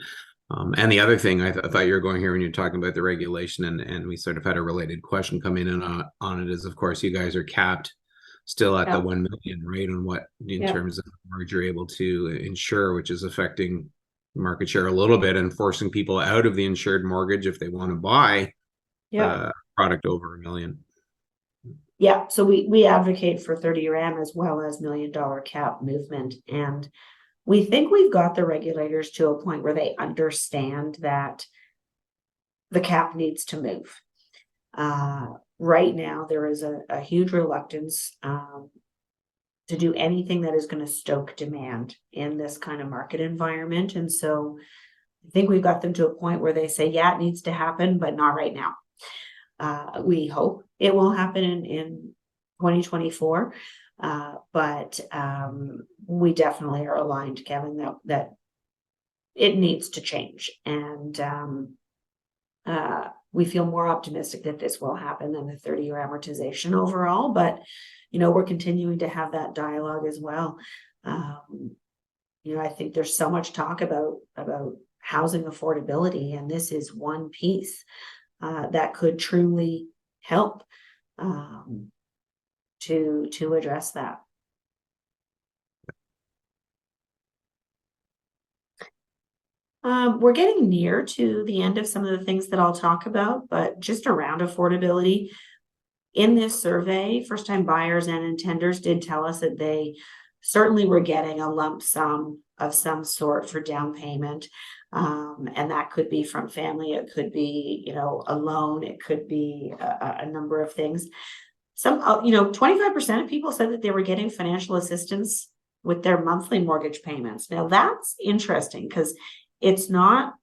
S1: And the other thing I thought you were going here when you're talking about the regulation, and we sort of had a related question come in and on it, is of course you guys are capped still at the
S2: Yeah.
S1: 1 million, right? On what in
S2: Yeah.
S1: terms of mortgage you're able to insure, which is affecting market share a little bit and forcing people out of the insured mortgage if they want to buy
S2: Yeah.
S1: product over 1 million.
S2: Yeah. So we advocate for 30-year AM as well as $1 million cap movement. And we think we've got the regulators to a point where they understand that the cap needs to move. Right now, there is a huge reluctance to do anything that is going to stoke demand in this kind of market environment. And so I think we've got them to a point where they say, yeah, it needs to happen, but not right now. We hope it will happen in 2024. But we definitely are aligned, Kevin, that it needs to change. And we feel more optimistic that this will happen than the 30-year amortization overall. But, you know, we're continuing to have that dialogue as well. You know, I think there's so much talk about housing affordability, and this is one piece that could truly help to address that. We're getting near to the end of some of the things that I'll talk about, but just around affordability. In this survey, first-time buyers and intenders did tell us that they certainly were getting a lump sum of some sort for down payment. And that could be from family, it could be, you know, a loan, it could be a number of things. Some, you know, 25% of people said that they were getting financial assistance with their monthly mortgage payments. Now that's interesting because it's not,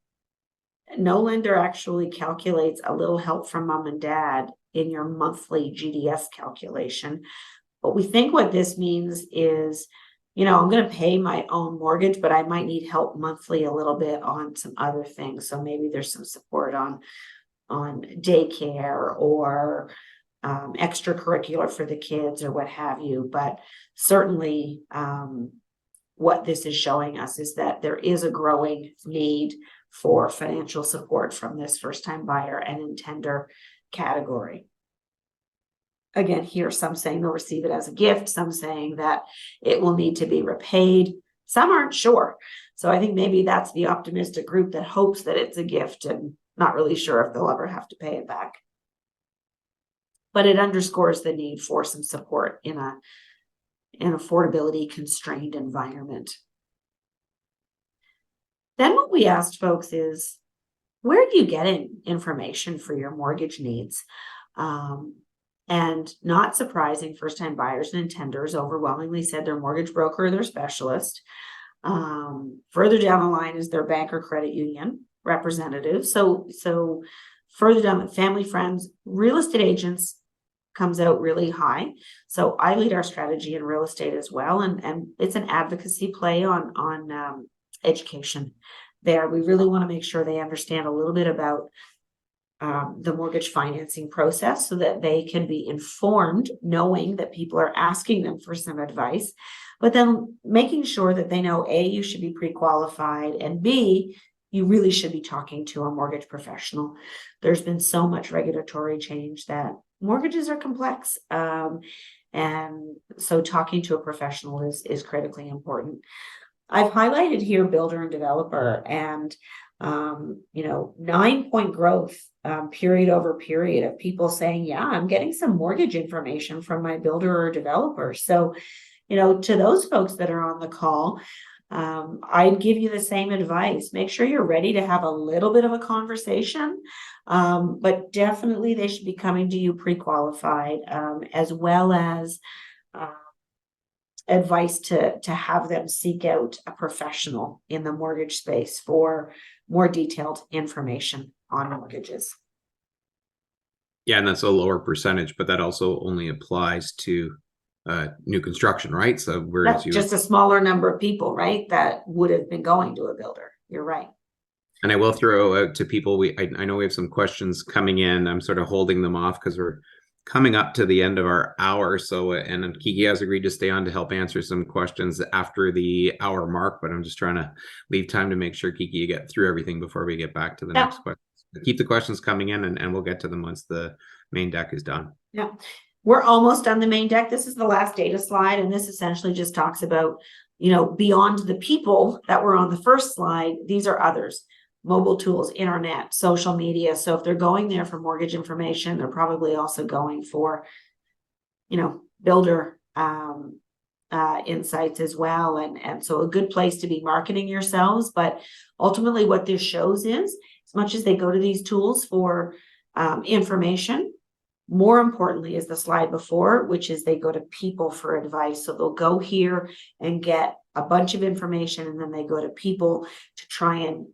S2: no lender actually calculates a little help from mom and dad in your monthly GDS calculation. But we think what this means is, you know, I'm going to pay my own mortgage, but I might need help monthly a little bit on some other things. So maybe there's some support on daycare or extracurricular for the kids or what have you. But certainly what this is showing us is that there is a growing need for financial support from this first-time buyer and intender category. Again, here, some saying they'll receive it as a gift, some saying that it will need to be repaid. Some aren't sure. So I think maybe that's the optimistic group that hopes that it's a gift and not really sure if they'll ever have to pay it back. But it underscores the need for some support in an affordability constrained environment. Then what we asked folks is, where are you getting information for your mortgage needs? And not surprising, first-time buyers and intenders overwhelmingly said their mortgage broker or their specialist. Further down the line is their bank or credit union representative. So further down, family, friends, real estate agents comes out really high. So I lead our strategy in real estate as well. And it's an advocacy play on education there. We really want to make sure they understand a little bit about the mortgage financing process so that they can be informed, knowing that people are asking them for some advice, but then making sure that they know, A, you should be pre-qualified, and B, you really should be talking to a mortgage professional. There's been so much regulatory change that mortgages are complex. And so talking to a professional is critically important. I've highlighted here builder and developer, and 9-point growth period over period of people saying, yeah, I'm getting some mortgage information from my builder or developer. So, to those folks that are on the call, I'd give you the same advice. Make sure you're ready to have a little bit of a conversation, but definitely they should be coming to you pre-qualified, as well as advice to have them seek out a professional in the mortgage space for more detailed information on mortgages.
S1: Yeah, and that's a lower percentage, but that also only applies to new construction, right? So whereas you
S2: just a smaller number of people, right, that would have been going to a builder. You're right.
S1: And I will throw out to people, I know we have some questions coming in. I'm sort of holding them off because we're coming up to the end of our hour. So, and Kiki has agreed to stay on to help answer some questions after the hour mark, but I'm just trying to leave time to make sure, Kiki, you get through everything before we get back to the next question. Keep the questions coming in, and we'll get to them once the main deck is done.
S2: Yeah, we're almost on the main deck. This is the last data slide, and this essentially just talks about, beyond the people that were on the first slide, these are others. Mobile tools, internet, social media. So if they're going there for mortgage information, they're probably also going for, builder insights as well. And so a good place to be marketing yourselves. But ultimately what this shows is, as much as they go to these tools for information, more importantly is the slide before, which is they go to people for advice. So they'll go here and get a bunch of information, and then they go to people to try and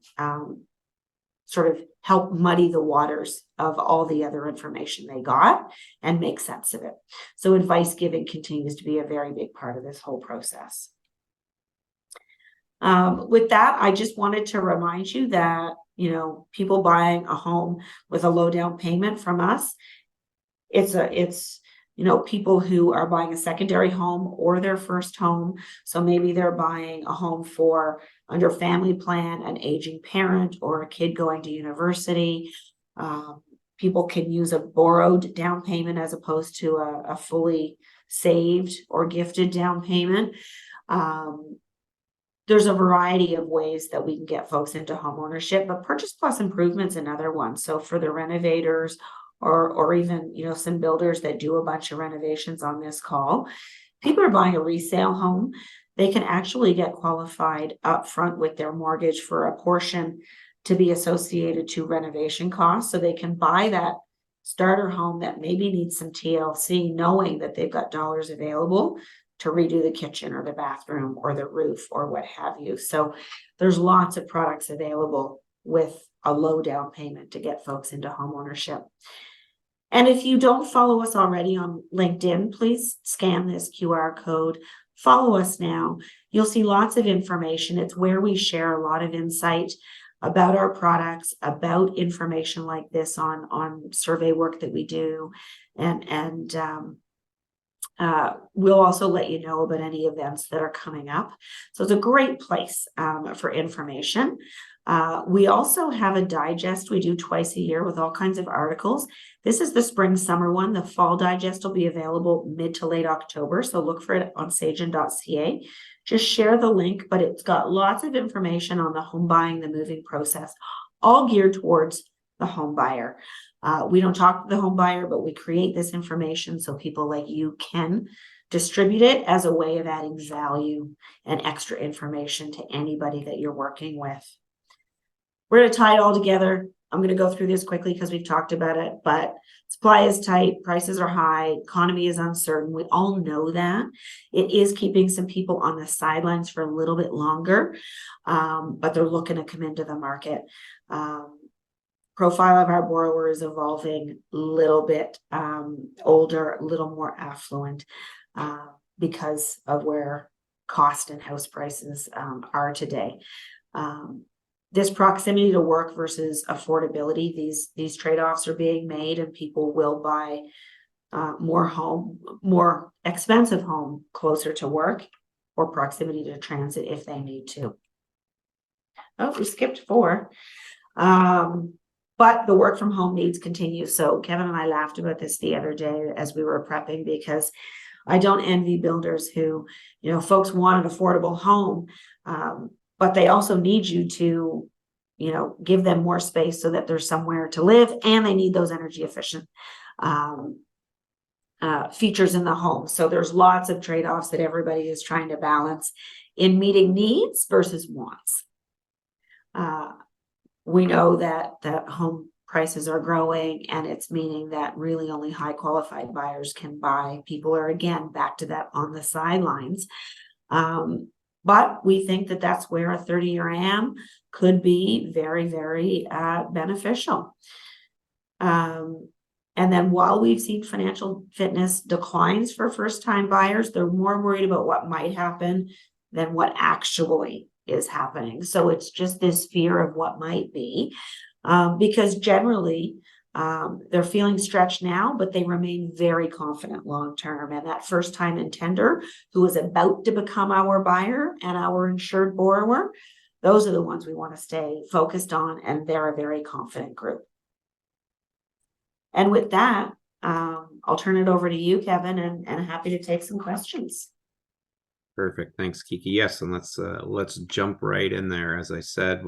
S2: sort of help muddy the waters of all the other information they got and make sense of it. So advice giving continues to be a very big part of this whole process. With that, I just wanted to remind you that, people buying a home with a low down payment from us, it's people who are buying a secondary home or their first home. So maybe they're buying a home for under family plan, an aging parent, or a kid going to university. People can use a borrowed down payment as opposed to a fully saved or gifted down payment. There's a variety of ways that we can get folks into home ownership, but Purchase Plus Improvement's another one. So for the renovators, or even, some builders that do a bunch of renovations on this call, people are buying a resale home. They can actually get qualified up front with their mortgage for a portion to be associated to renovation costs. So they can buy that starter home that maybe needs some TLC, knowing that they've got dollars available to redo the kitchen or the bathroom or the roof or what have you. So there's lots of products available with a low down payment to get folks into home ownership. And if you don't follow us already on LinkedIn, please scan this QR code. Follow us now. You'll see lots of information. It's where we share a lot of insight about our products, about information like this on survey work that we do. And we'll also let you know about any events that are coming up. So it's a great place for information. We also have a digest we do twice a year with all kinds of articles. This is the spring summer one. The fall digest will be available mid to late October. So look for it on sagen.ca. Just share the link, but it's got lots of information on the home buying, the moving process, all geared towards the home buyer. We don't talk to the home buyer, but we create this information so people like you can distribute it as a way of adding value and extra information to anybody that you're working with. We're going to tie it all together. I'm going to go through this quickly because we've talked about it, but supply is tight, prices are high, economy is uncertain. We all know that. It is keeping some people on the sidelines for a little bit longer, but they're looking to come into the market. Profile of our borrower is evolving a little bit older, a little more affluent because of where cost and house prices are today. This proximity to work versus affordability, these trade-offs are being made, and people will buy more expensive home closer to work or proximity to transit if they need to. Oh, we skipped 4. But the work from home needs continue. So Kevin and I laughed about this the other day as we were prepping, because I don't envy builders who, folks want an affordable home, but they also need you to, give them more space so that there's somewhere to live, and they need those energy efficient features in the home. So there's lots of trade-offs that everybody is trying to balance in meeting needs versus wants. We know that home prices are growing, and it's meaning that really only high qualified buyers can buy. People are again back to that on the sidelines. But we think that that's where a 30-year AM could be very, very beneficial. And then while we've seen financial fitness declines for first-time buyers, they're more worried about what might happen than what actually is happening. So it's just this fear of what might be, because generally they're feeling stretched now, but they remain very confident long-term. And that first-time intender who is about to become our buyer and our insured borrower, those are the ones we want to stay focused on, and they're a very confident group. And with that, I'll turn it over to you, Kevin, and happy to take some questions.
S1: Perfect. Thanks, Kiki. Yes, and let's jump right in there. As I said,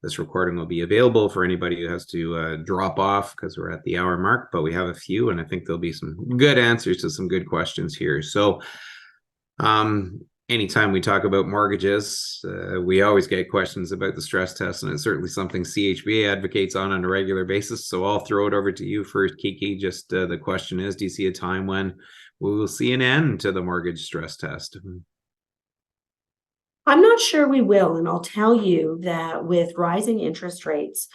S1: this recording will be available for anybody who has to drop off because we're at the hour mark, but we have a few, and I think there'll be some good answers to some good questions here. So anytime we talk about mortgages, we always get questions about the stress test, and it's certainly something CHBA advocates on a regular basis. So I'll throw it over to you first, Kiki. Just the question is, do you see a time when we will see an end to the mortgage stress test?
S2: I'm not sure we will, and I'll tell you that with rising interest rates,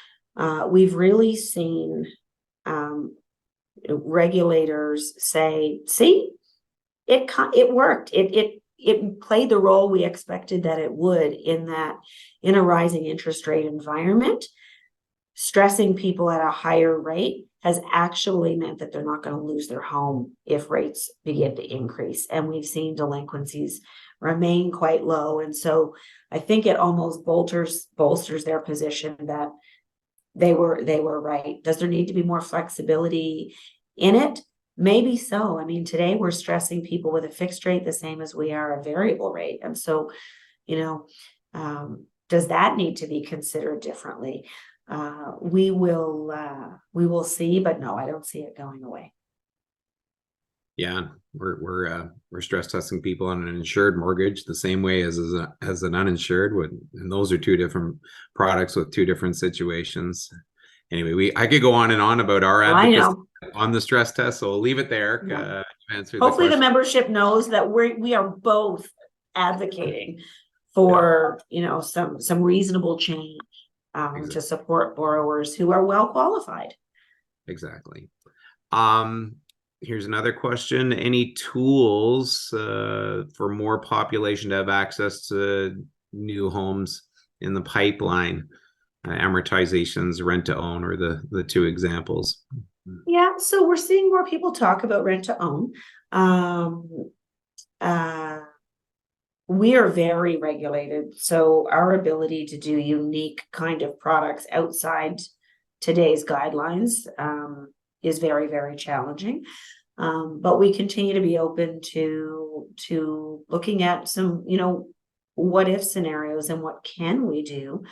S2: we've really seen regulators say, "See, it worked. It played the role we expected that it would in a rising interest rate environment. Stressing people at a higher rate has actually meant that they're not going to lose their home if rates begin to increase. And we've seen delinquencies remain quite low. And so I think it almost bolsters their position that they were right. Does there need to be more flexibility in it? Maybe so. I mean, today we're stressing people with a fixed rate the same as we are a variable rate. And so, does that need to be considered differently? We will see, but no, I don't see it going away.
S1: Yeah, we're stress testing people on an insured mortgage the same way as an uninsured would, and those are two different products with two different situations. Anyway, I could go on and on about our advocacy on the stress test, so we'll leave it there.
S2: Yeah. Hopefully the membership knows that we are both advocating for some reasonable change exactly. To support borrowers who are well qualified.
S1: Exactly. Here's another question. Any tools for more population to have access to new homes in the pipeline? Amortizations, rent to own, or the two examples?
S2: Yeah, so we're seeing more people talk about rent to own. We are very regulated, so our ability to do unique kind of products outside today's guidelines is very, very challenging. But we continue to be open to looking at some, what if scenarios and what can we do.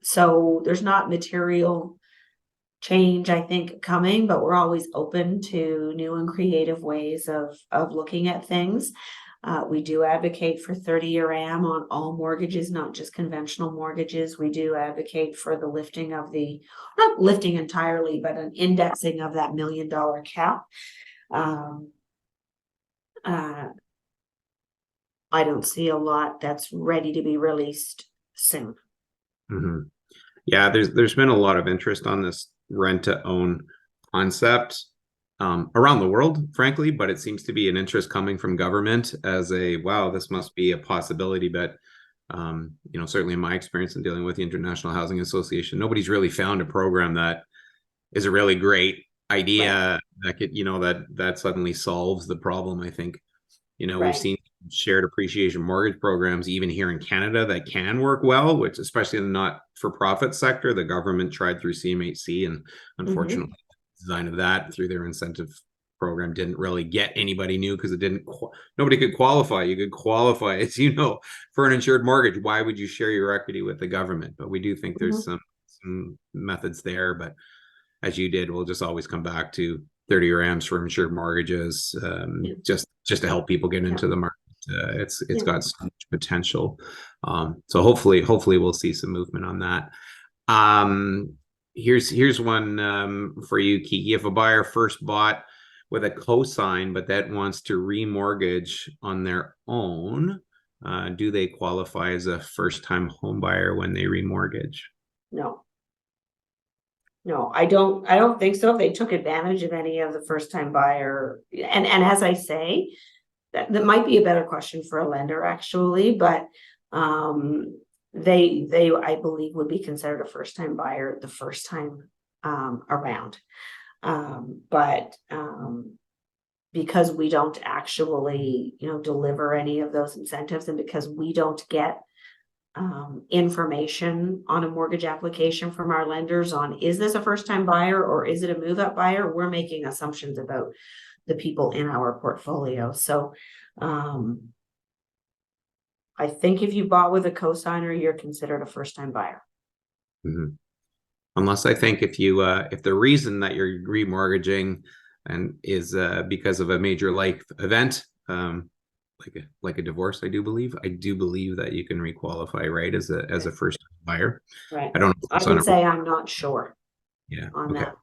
S2: So there's not material change, I think, coming, but we're always open to new and creative ways of looking at things. We do advocate for 30-year AM on all mortgages, not just conventional mortgages. We do advocate for the lifting of not lifting entirely, but an indexing of that $1 million cap. I don't see a lot that's ready to be released soon.
S1: Mm-hmm. Yeah, there's been a lot of interest on this rent to own concept around the world, frankly, but it seems to be an interest coming from government as wow, this must be a possibility. But certainly in my experience in dealing with the International Housing Association, nobody's really found a program that is a really great idea that could, that suddenly solves the problem. I think, we've seen shared appreciation mortgage programs even here in Canada that can work well, which especially in the not-for-profit sector, the government tried through CMHC, and unfortunately the design of that through their incentive program didn't really get anybody new because nobody could qualify. You could qualify, as you know, for an insured mortgage. Why would you share your equity with the government? But we do think there's some methods there. But as you did, we'll just always come back to 30 rams for insured mortgages,
S2: Yeah.
S1: just to help people get
S2: Yeah.
S1: into the market. It's
S2: Yeah.
S1: got so much potential. So hopefully we'll see some movement on that. Um, here's one for you, Kiki. If a buyer first bought with a cosign, but that wants to remortgage on their own, do they qualify as a first-time home buyer when they remortgage?
S2: No. No, I don't think so. If they took advantage of any of the first time buyer, and as I say, that might be a better question for a lender actually, but they I believe would be considered a first time buyer the first time around. But because we don't actually, deliver any of those incentives, and because we don't get information on a mortgage application from our lenders on, is this a first time buyer or is it a move up buyer? We're making assumptions about the people in our portfolio. So I think if you bought with a cosigner, you're considered a first time buyer.
S1: Mm-hmm. Unless I think if the reason that you're remortgaging and is because of a major life event, like a divorce, I do believe that you can requalify, right, as a first buyer.
S2: Right.
S1: I don't know if
S2: I
S1: it's on
S2: would
S1: a,
S2: say I'm not sure
S1: yeah,
S2: on
S1: okay.
S2: that.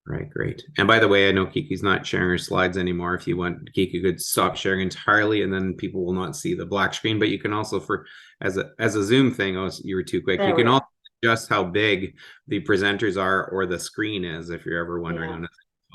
S1: Right, great. And by the way, I know Kiki's not sharing her slides anymore. If you want, Kiki could stop sharing entirely, and then people will not see the black screen. But you can also, for as a Zoom thing, oh, you were too quick.
S2: There
S1: You
S2: we
S1: can
S2: are.
S1: also adjust how big the presenters are or the screen is, if you're ever wondering
S2: Yeah.
S1: on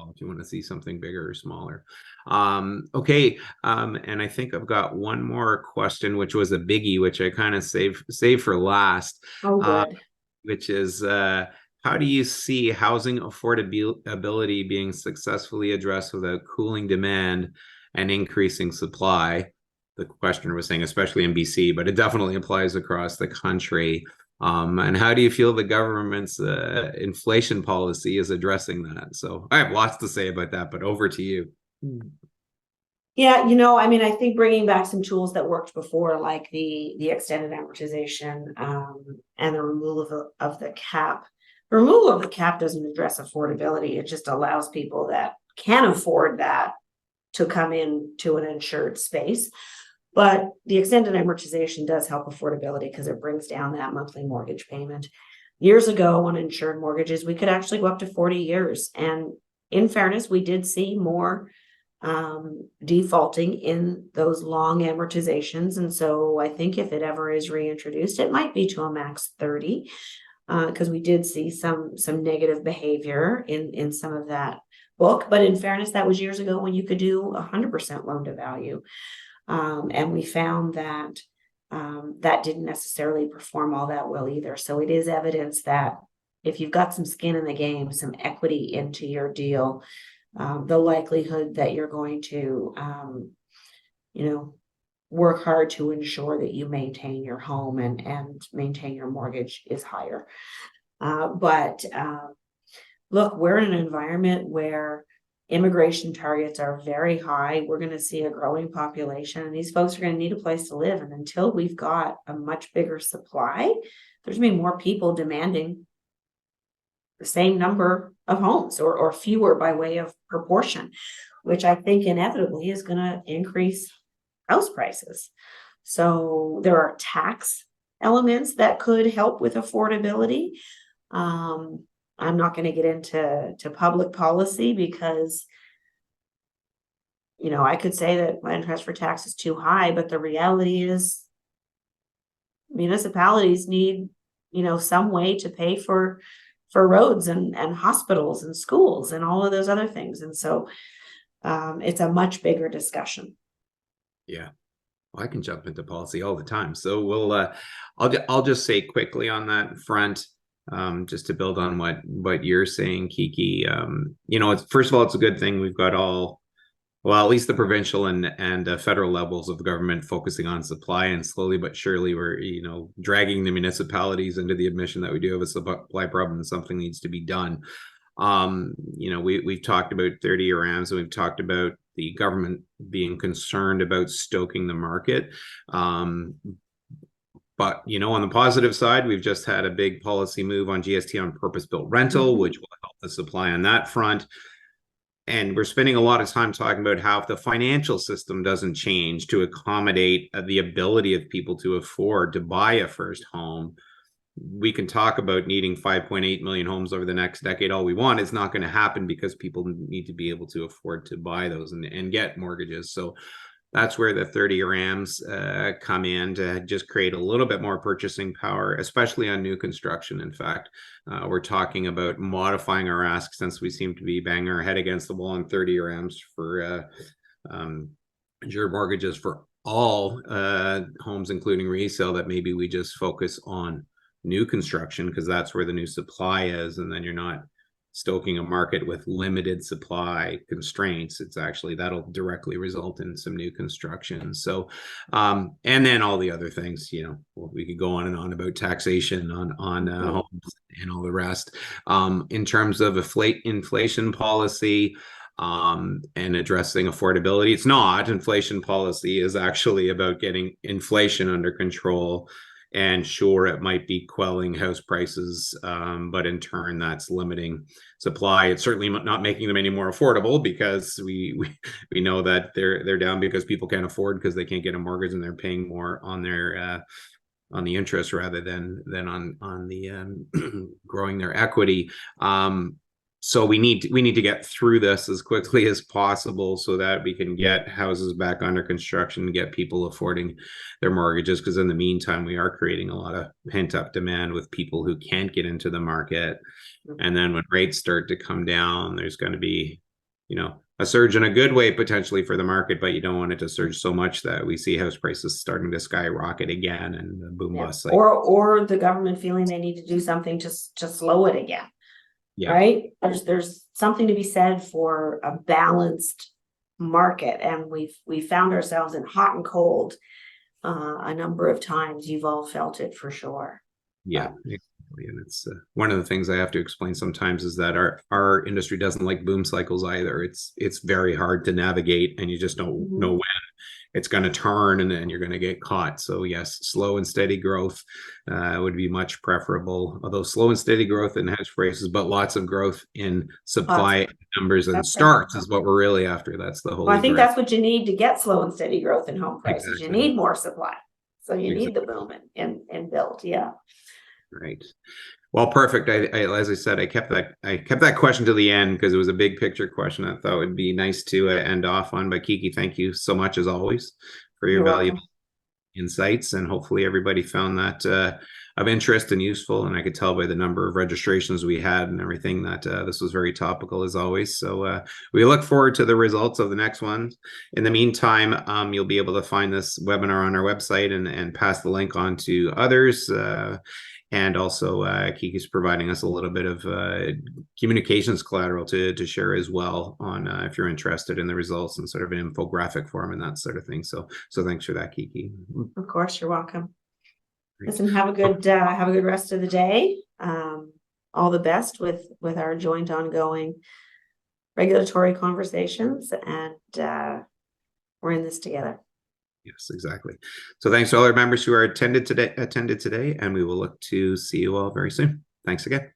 S1: if you want to see something bigger or smaller. Okay. And I think I've got one more question, which was a biggie, which I kind of saved for last.
S2: Oh, good.
S1: Which is how do you see housing affordability being successfully addressed without cooling demand and increasing supply? The questioner was saying, especially in BC, but it definitely applies across the country. And how do you feel the government's inflation policy is addressing that? So I have lots to say about that, but over to you.
S2: Yeah, I mean, I think bringing back some tools that worked before, like the extended amortization, and the removal of the cap. The removal of the cap doesn't address affordability. It just allows people that can afford that to come into an insured space. But the extended amortization does help affordability because it brings down that monthly mortgage payment. Years ago, on insured mortgages, we could actually go up to 40 years. And in fairness, we did see more defaulting in those long amortizations. And so I think if it ever is reintroduced, it might be to a max 30, because we did see some negative behavior in some of that book. But in fairness, that was years ago when you could do 100% loan to value. And we found that that didn't necessarily perform all that well either. So it is evidence that if you've got some skin in the game, some equity into your deal, the likelihood that you're going to, work hard to ensure that you maintain your home and maintain your mortgage is higher. But look, we're in an environment where immigration targets are very high. We're going to see a growing population, and these folks are going to need a place to live. And until we've got a much bigger supply, there's going to be more people demanding the same number of homes or fewer by way of proportion, which I think inevitably is going to increase house prices. So there are tax elements that could help with affordability. I'm not going to get into public policy because, I could say that land transfer tax is too high, but the reality is municipalities need, some way to pay for roads and hospitals and schools and all of those other things. And so it's a much bigger discussion.
S1: Yeah. Well, I can jump into policy all the time. So I'll just say quickly on that front, just to build on what you're saying, Kiki. First of all, it's a good thing we've got at least the provincial and federal levels of government focusing on supply, and slowly but surely we're dragging the municipalities into the admission that we do have a supply problem and something needs to be done. We've talked about 30-year AMs, and we've talked about the government being concerned about stoking the market. But, on the positive side, we've just had a big policy move on GST on purpose-built rental, which will help the supply on that front. And we're spending a lot of time talking about how if the financial system doesn't change to accommodate the ability of people to afford to buy a first home, we can talk about needing 5.8 million homes over the next decade all we want. It's not going to happen because people need to be able to afford to buy those and get mortgages. So that's where the 30-year AMs come in to just create a little bit more purchasing power, especially on new construction. In fact, we're talking about modifying our ask, since we seem to be banging our head against the wall on 30-year AMs for insured mortgages for all homes, including resale, that maybe we just focus on new construction because that's where the new supply is, and then you're not stoking a market with limited supply constraints. It's actually that'll directly result in some new construction. So and then all the other things, we could go on and on about taxation on homes and all the rest. In terms of inflation policy and addressing affordability, it's not. Inflation policy is actually about getting inflation under control. And sure, it might be quelling house prices, but in turn, that's limiting supply. It's certainly not making them any more affordable, because we know that they're down because people can't afford, because they can't get a mortgage and they're paying more on their on the interest rather than on the growing their equity. So we need to get through this as quickly as possible so that we can get houses back under construction and get people affording their mortgages, because in the meantime, we are creating a lot of pent-up demand with people who can't get into the market. And then when rates start to come down, there's going to be, a surge in a good way potentially for the market, but you don't want it to surge so much that we see house prices starting to skyrocket again and boom bust.
S2: Or the government feeling they need to do something to slow it again. Yeah. Right. There's something to be said for a balanced market, and we found ourselves in hot and cold a number of times. You've all felt it for sure.
S1: Yeah, exactly. And it's one of the things I have to explain sometimes is that our industry doesn't like boom cycles either. It's very hard to navigate, and you just don't know when it's going to turn, and then you're going to get caught. So yes, slow and steady growth would be much preferable. Although slow and steady growth in house prices, but lots of growth in supply numbers and starts is what we're really after. That's the whole.
S2: Well, I think that's what you need to get slow and steady growth in home prices. Exactly. You need more supply, so you need the boom and build. Yeah.
S1: Right. Well, perfect. As I said, I kept that question to the end because it was a big picture question. I thought it would be nice to end off on. But Kiki, thank you so much as always for your valuable insights, and hopefully everybody found that of interest and useful. And I could tell by the number of registrations we had and everything that this was very topical as always. So we look forward to the results of the next one. In the meantime, you'll be able to find this webinar on our website and pass the link on to others. And also, Kiki's providing us a little bit of communications collateral to share as well on if you're interested in the results and sort of an infographic form and that sort of thing. So thanks for that, Kiki.
S2: Of course, you're welcome. Great. Listen, have a good rest of the day. All the best with our joint ongoing regulatory conversations, and we're in this together.
S1: Yes, exactly. So thanks to all our members who are attended today, and we will look to see you all very soon. Thanks again.